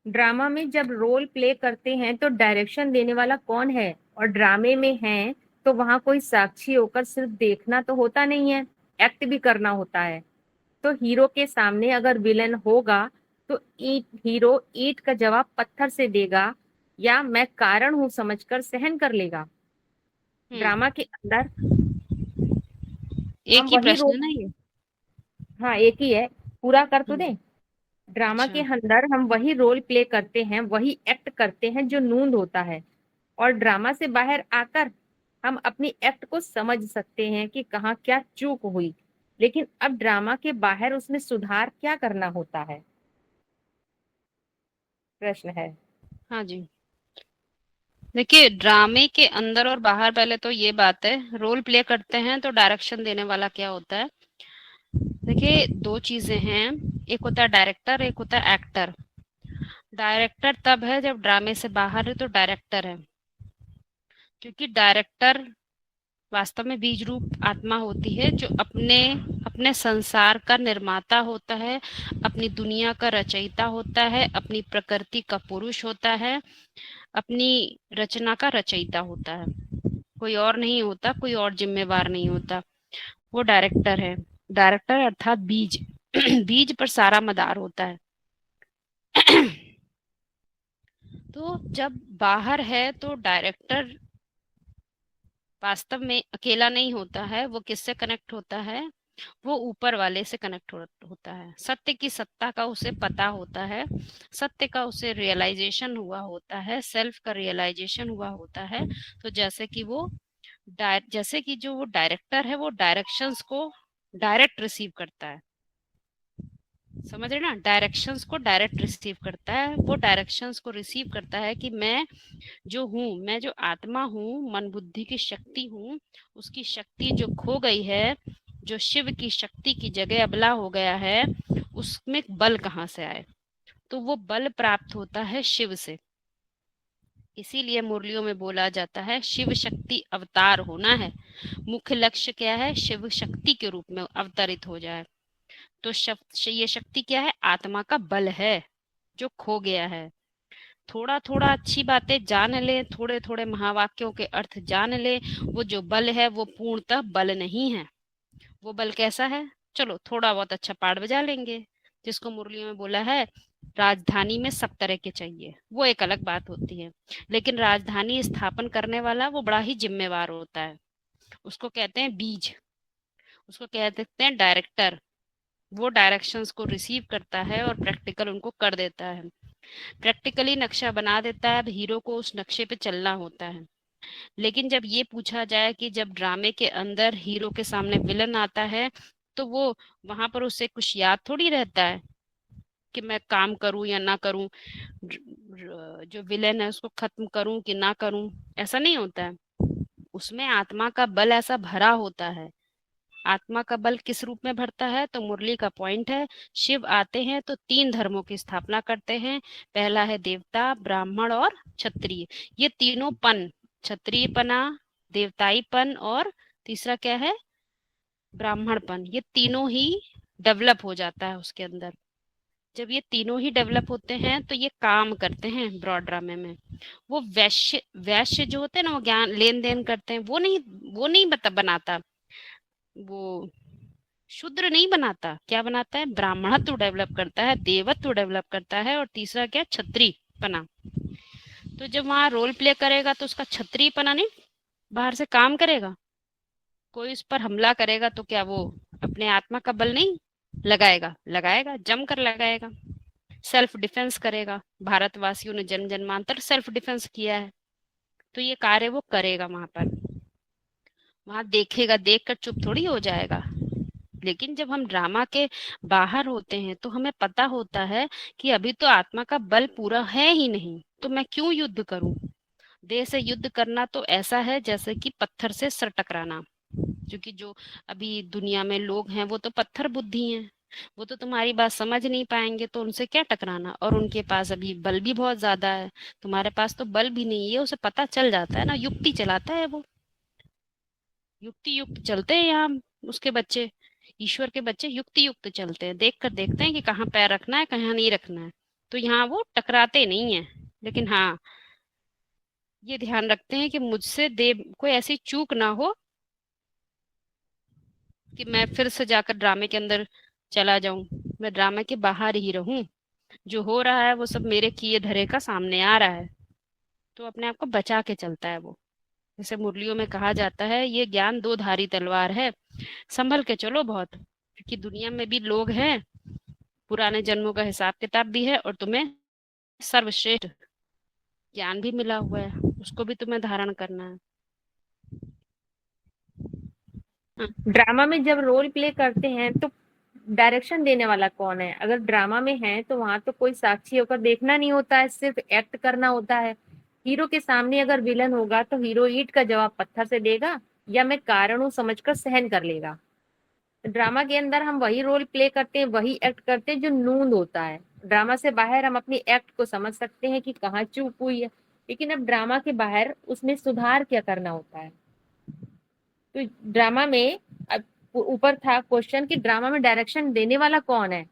S2: ड्रामा में जब रोल प्ले करते हैं तो डायरेक्शन देने वाला कौन है, और ड्रामे में हैं तो वहां कोई साक्षी होकर सिर्फ देखना तो होता नहीं है, एक्ट भी करना होता है। तो हीरो के सामने अगर विलन होगा तो हीरो ईंट का जवाब पत्थर से देगा, या मैं कारण हूं समझकर सहन कर लेगा। ड्रामा के अंदर
S1: एक
S2: हम
S1: ही
S2: वही
S1: प्रश्न है
S2: रोल,
S1: ना ये।
S2: हाँ एक ही है, पूरा कर तो
S1: हम्म,
S2: दे। ड्रामा के
S1: अच्छा।
S2: अंदर हम वही रोल प्ले करते हैं, वही एक्ट करते हैं जो नूंद होता है, और ड्रामा से बाहर आकर हम अपनी एक्ट को समझ सकते हैं कि कहाँ क्या चूक हुई, लेकिन अब ड्रामा के बाहर उसमें सुधार क्या करना होता है, प्रश्न है।
S1: हाँ जी, देखिए ड्रामे के अंदर और बाहर पहले तो ये बात है, रोल प्ले करते हैं तो डायरेक्शन देने वाला क्या होता है। देखिए दो चीजें हैं, एक होता है डायरेक्टर, एक होता है एक्टर। डायरेक्टर तब है जब ड्रामे से बाहर है तो डायरेक्टर है, क्योंकि डायरेक्टर वास्तव में बीज रूप आत्मा होती है जो अपने अपने संसार का निर्माता होता है, अपनी दुनिया का रचयिता होता है, अपनी प्रकृति का पुरुष होता है, अपनी रचना का रचयिता होता है। कोई और नहीं होता, कोई और जिम्मेवार नहीं होता, वो डायरेक्टर है। डायरेक्टर अर्थात बीज बीज पर सारा मदार होता है। तो जब बाहर है तो डायरेक्टर वास्तव में अकेला नहीं होता है, वो किससे कनेक्ट होता है, वो ऊपर वाले से कनेक्ट होता है। सत्य की सत्ता का उसे पता होता है, सत्य का उसे रियलाइजेशन हुआ होता है, सेल्फ का रियलाइजेशन हुआ होता है। तो जैसे कि जो वो डायरेक्टर है वो डायरेक्शंस को डायरेक्ट रिसीव करता है, समझ रहे ना, डायरेक्शंस को डायरेक्ट रिसीव करता है। वो डायरेक्शंस को रिसीव करता है कि मैं जो हूँ, मैं जो आत्मा हूँ, मन बुद्धि की शक्ति हूँ, उसकी शक्ति जो खो गई है, जो शिव की शक्ति की जगह अबला हो गया है, उसमें बल कहाँ से आए। तो वो बल प्राप्त होता है शिव से। इसीलिए मुरलियों में बोला जाता है शिव शक्ति अवतार होना है। मुख्य लक्ष्य क्या है, शिव शक्ति के रूप में अवतरित हो जाए। तो ये शक्ति क्या है, आत्मा का बल है जो खो गया है। थोड़ा थोड़ा अच्छी बातें जान ले, थोड़े थोड़े महावाक्यों के अर्थ जान ले, वो जो बल है वो पूर्णतः बल नहीं है। वो बल कैसा है, चलो थोड़ा बहुत अच्छा पाठ बजा लेंगे, जिसको मुरलियों में बोला है राजधानी में सब तरह के चाहिए, वो एक अलग बात होती है। लेकिन राजधानी स्थापन करने वाला वो बड़ा ही जिम्मेवार होता है, उसको कहते हैं बीज, उसको कह सकते हैं डायरेक्टर। वो डायरेक्शंस को रिसीव करता है और प्रैक्टिकल उनको कर देता है, प्रैक्टिकली नक्शा बना देता है। अब हीरो को उस नक्शे पे चलना होता है। लेकिन जब ये पूछा जाए कि जब ड्रामे के अंदर हीरो के सामने विलन आता है तो वो वहां पर उसे कुछ याद थोड़ी रहता है कि मैं काम करूं या ना करूं, जो विलेन है उसको खत्म करूं कि ना करूं, ऐसा नहीं होता है। उसमें आत्मा का बल ऐसा भरा होता है। आत्मा का बल किस रूप में भरता है, तो मुरली का पॉइंट है, शिव आते हैं तो 3 धर्मों की स्थापना करते हैं। पहला है देवता, ब्राह्मण और क्षत्रिय। ये तीनों पन, क्षत्रियपना, देवताईपन और तीसरा क्या है, ब्राह्मणपन, ये तीनों ही डेवलप हो जाता है उसके अंदर। जब ये तीनों ही डेवलप होते हैं तो ये काम करते हैं ब्रॉड ड्रामे में। वो वैश्य वैश्य जो होते हैं ना, वो ज्ञान लेन देन करते हैं, वो नहीं बनाता, वो शूद्र नहीं बनाता, क्या बनाता है, ब्राह्मणत्व डेवलप करता है, देवत्व डेवलप करता है, और तीसरा क्या, क्षत्रियपना। तो जब वहां रोल प्ले करेगा तो उसका क्षत्रियपना नहीं, बाहर से काम करेगा, कोई उस पर हमला करेगा तो क्या वो अपने आत्मा का बल नहीं लगाएगा, लगाएगा, जम कर लगाएगा, सेल्फ डिफेंस करेगा। भारतवासियों ने जन्म जन्मांतर सेल्फ डिफेंस किया है, तो ये कार्य वो करेगा वहां पर, वहां देखेगा, देख कर चुप थोड़ी हो जाएगा। लेकिन जब हम ड्रामा के बाहर होते हैं तो हमें पता होता है कि अभी तो आत्मा का बल पूरा है ही नहीं, तो मैं क्यों युद्ध करूं। देह से युद्ध करना तो ऐसा है जैसे कि पत्थर से सर टकराना, क्योंकि जो अभी दुनिया में लोग हैं वो तो पत्थर बुद्धि हैं, वो तो तुम्हारी बात समझ नहीं पाएंगे, तो उनसे क्या टकराना। और उनके पास अभी बल भी बहुत ज्यादा है, तुम्हारे पास तो बल भी नहीं है, उसे पता चल जाता है ना, युक्ति चलाता है वो, युक्ति युक्त चलते हैं यहाँ उसके बच्चे, ईश्वर के बच्चे युक्ति युक्त चलते हैं, देख कर देखते हैं कि कहाँ पैर रखना है, कहाँ नहीं रखना है। तो यहाँ वो टकराते नहीं है। लेकिन हाँ, ये ध्यान रखते हैं कि मुझसे देव कोई ऐसी चूक ना हो कि मैं फिर से जाकर ड्रामे के अंदर चला जाऊं। मैं ड्रामे के बाहर ही रहूं। जो हो रहा है वो सब मेरे किए धरे का सामने आ रहा है, तो अपने आप को बचा के चलता है वो। जैसे मुरलियों में कहा जाता है, ये ज्ञान दो धारी तलवार है, संभल के चलो बहुत, क्योंकि दुनिया में भी लोग हैं, पुराने जन्मों का हिसाब किताब भी है, और तुम्हें सर्वश्रेष्ठ ज्ञान भी मिला हुआ है, उसको भी तुम्हें धारण करना है। हाँ,
S2: ड्रामा में जब रोल प्ले करते हैं तो डायरेक्शन देने वाला कौन है? अगर ड्रामा में है तो वहां तो कोई साक्षी होकर देखना नहीं होता है, सिर्फ एक्ट करना होता है। हीरो के सामने अगर विलन होगा तो हीरो ईंट का जवाब पत्थर से देगा, या मैं कारण हूं समझकर सहन कर लेगा। ड्रामा के अंदर हम वही रोल प्ले करते हैं, वही एक्ट करते हैं जो नूंद होता है। ड्रामा से बाहर हम अपनी एक्ट को समझ सकते हैं कि कहाँ चूक हुई है, लेकिन अब ड्रामा के बाहर उसमें सुधार क्या करना होता है। तो ड्रामा में अब ऊपर था क्वेश्चन कि ड्रामा में डायरेक्शन देने वाला कौन है,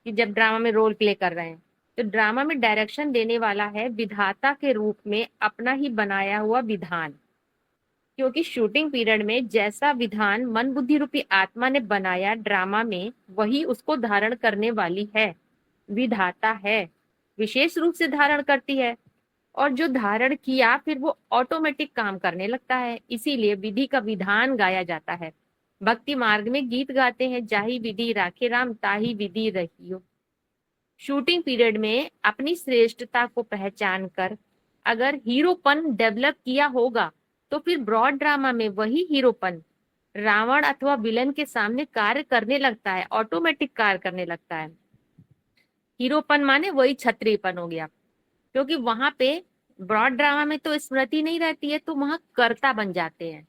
S2: कि जब ड्रामा में रोल प्ले कर रहे हैं तो ड्रामा में डायरेक्शन देने वाला है विधाता के रूप में अपना ही बनाया हुआ विधान। क्योंकि शूटिंग पीरियड में जैसा विधान मन बुद्धि रूपी आत्मा ने बनाया ड्रामा में, वही उसको धारण करने वाली है, विधाता है, विशेष रूप से धारण करती है। और जो धारण किया फिर वो ऑटोमेटिक काम करने लगता है। इसीलिए विधि का विधान गाया जाता है। भक्ति मार्ग में गीत गाते हैं, जाही विधि राखे राम ताही विधि रहियो। शूटिंग पीरियड में अपनी श्रेष्ठता को पहचान कर अगर हीरोपन डेवलप किया होगा तो फिर ब्रॉड ड्रामा में वही हीरोपन रावण अथवा विलन के सामने कार्य करने लगता है, ऑटोमेटिक कार्य करने लगता है। हीरोपन माने वही क्षत्रियपन हो गया, क्योंकि वहां पे ब्रॉड ड्रामा में तो स्मृति नहीं रहती है, तो वहां कर्ता बन जाते हैं।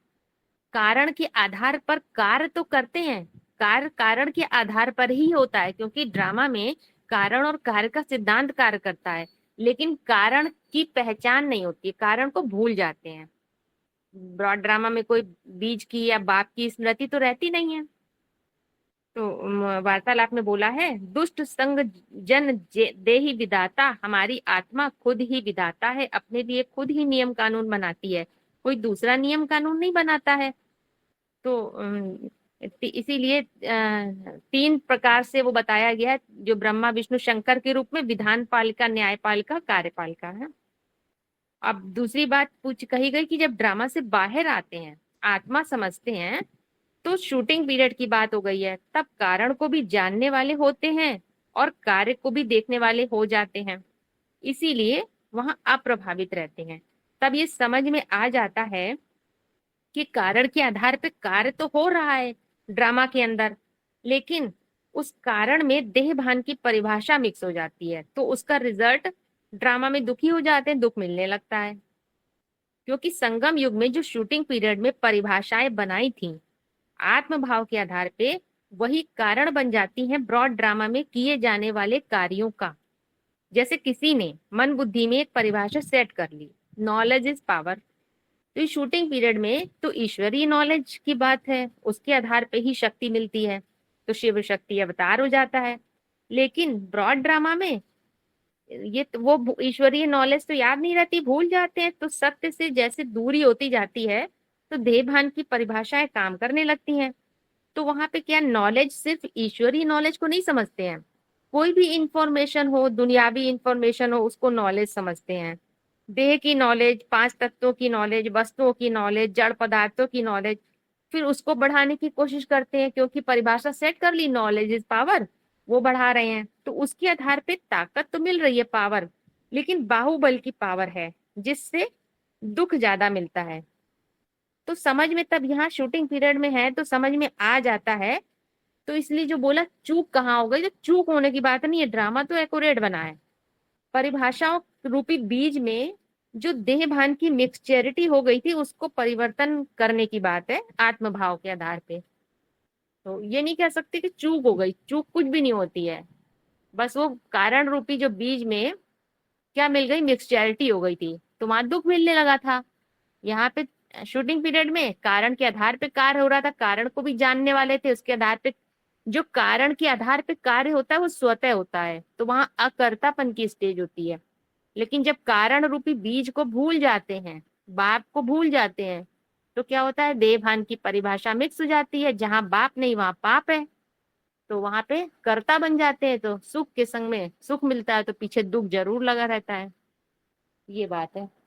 S2: कारण के आधार पर कार्य तो करते हैं, कार्य कारण के आधार पर ही होता है, क्योंकि ड्रामा में कारण और कार्य का सिद्धांत कार्य करता है, लेकिन कारण की पहचान नहीं होती है, कारण को भूल जाते हैं। ब्रॉड ड्रामा में कोई बीज की या बाप की स्मृति तो रहती नहीं है। तो वार्तालाप में बोला है, दुष्ट संग जन देहि विधाता, हमारी आत्मा खुद ही विधाता है, अपने लिए खुद ही नियम कानून बनाती है, कोई दूसरा नियम कानून नहीं बनाता है। तो इसीलिए 3 प्रकार से वो बताया गया है, जो ब्रह्मा विष्णु शंकर के रूप में विधान पालिका, न्यायपालिका, कार्यपालिका है। अब दूसरी बात कही गई कि जब ड्रामा से बाहर आते हैं, आत्मा समझते हैं, तो शूटिंग पीरियड की बात हो गई है, तब कारण को भी जानने वाले होते हैं और कार्य को भी देखने वाले हो जाते हैं, इसीलिए वहां अप्रभावित रहते हैं। तब ये समझ में आ जाता है कि कारण के आधार पे कार्य तो हो रहा है ड्रामा के अंदर, लेकिन उस कारण में देह भान की परिभाषा मिक्स हो जाती है, तो उसका रिजल्ट ड्रामा में दुखी हो जाते हैं, दुख मिलने लगता है। क्योंकि संगम युग में जो शूटिंग पीरियड में परिभाषाएं बनाई थी आत्म भाव के आधार पे, वही कारण बन जाती हैं ब्रॉड ड्रामा में किए जाने वाले कार्यों का। जैसे किसी ने मन बुद्धि में एक परिभाषा सेट कर ली, नॉलेज इज पावर, तो इस शूटिंग पीरियड में तो ईश्वरीय नॉलेज की बात है, उसके आधार पे ही शक्ति मिलती है, तो शिव शक्ति अवतार हो जाता है। लेकिन ब्रॉड ड्रामा में ये वो ईश्वरीय नॉलेज तो याद नहीं रहती, भूल जाते हैं, तो सत्य से जैसे दूरी होती जाती है तो देह भान की परिभाषाएं काम करने लगती हैं। तो वहां पे क्या, नॉलेज सिर्फ ईश्वरीय नॉलेज को नहीं समझते हैं, कोई भी इंफॉर्मेशन हो, दुनियावी इंफॉर्मेशन हो, उसको नॉलेज समझते हैं। देह की नॉलेज, 5 तत्वों की नॉलेज, वस्तुओं की नॉलेज, जड़ पदार्थों की नॉलेज, फिर उसको बढ़ाने की कोशिश करते हैं, क्योंकि परिभाषा सेट कर ली, नॉलेज इज पावर, वो बढ़ा रहे हैं, तो उसके आधार पे ताकत तो मिल रही है, पावर, लेकिन बाहुबल की पावर है जिससे दुख ज्यादा मिलता है। तो समझ में तब यहाँ शूटिंग पीरियड में है तो समझ में आ जाता है। तो इसलिए जो बोला चूक कहाँ हो गई, तो चूक होने की बात नहीं है, ड्रामा तो एक्यूरेट बना है। परिभाषाओं रूपी बीज में जो देह भान की मिक्सचरिटी हो गई थी उसको परिवर्तन करने की बात है आत्म भाव के आधार पे। तो ये नहीं कह सकते कि चूक हो गई, चूक कुछ भी नहीं होती है, बस वो कारण रूपी जो बीज में क्या मिल गई, मिक्सचरिटी हो गई थी, तो वहां दुख मिलने लगा था। यहाँ पे शूटिंग पीरियड में कारण के आधार पे कार्य हो रहा था, कारण को भी जानने वाले थे, उसके आधार पे जो कारण के आधार पे कार्य होता है वो स्वतः होता है, तो वहां अकर्तापन की स्टेज होती है। लेकिन जब कारण रूपी बीज को भूल जाते हैं, बाप को भूल जाते हैं, तो क्या होता है, देवभान की परिभाषा मिक्स हो जाती है। जहां बाप नहीं वहां पाप है, तो वहां पे कर्ता बन जाते हैं। तो सुख के संग में सुख मिलता है तो पीछे दुख जरूर लगा रहता है। ये बात है।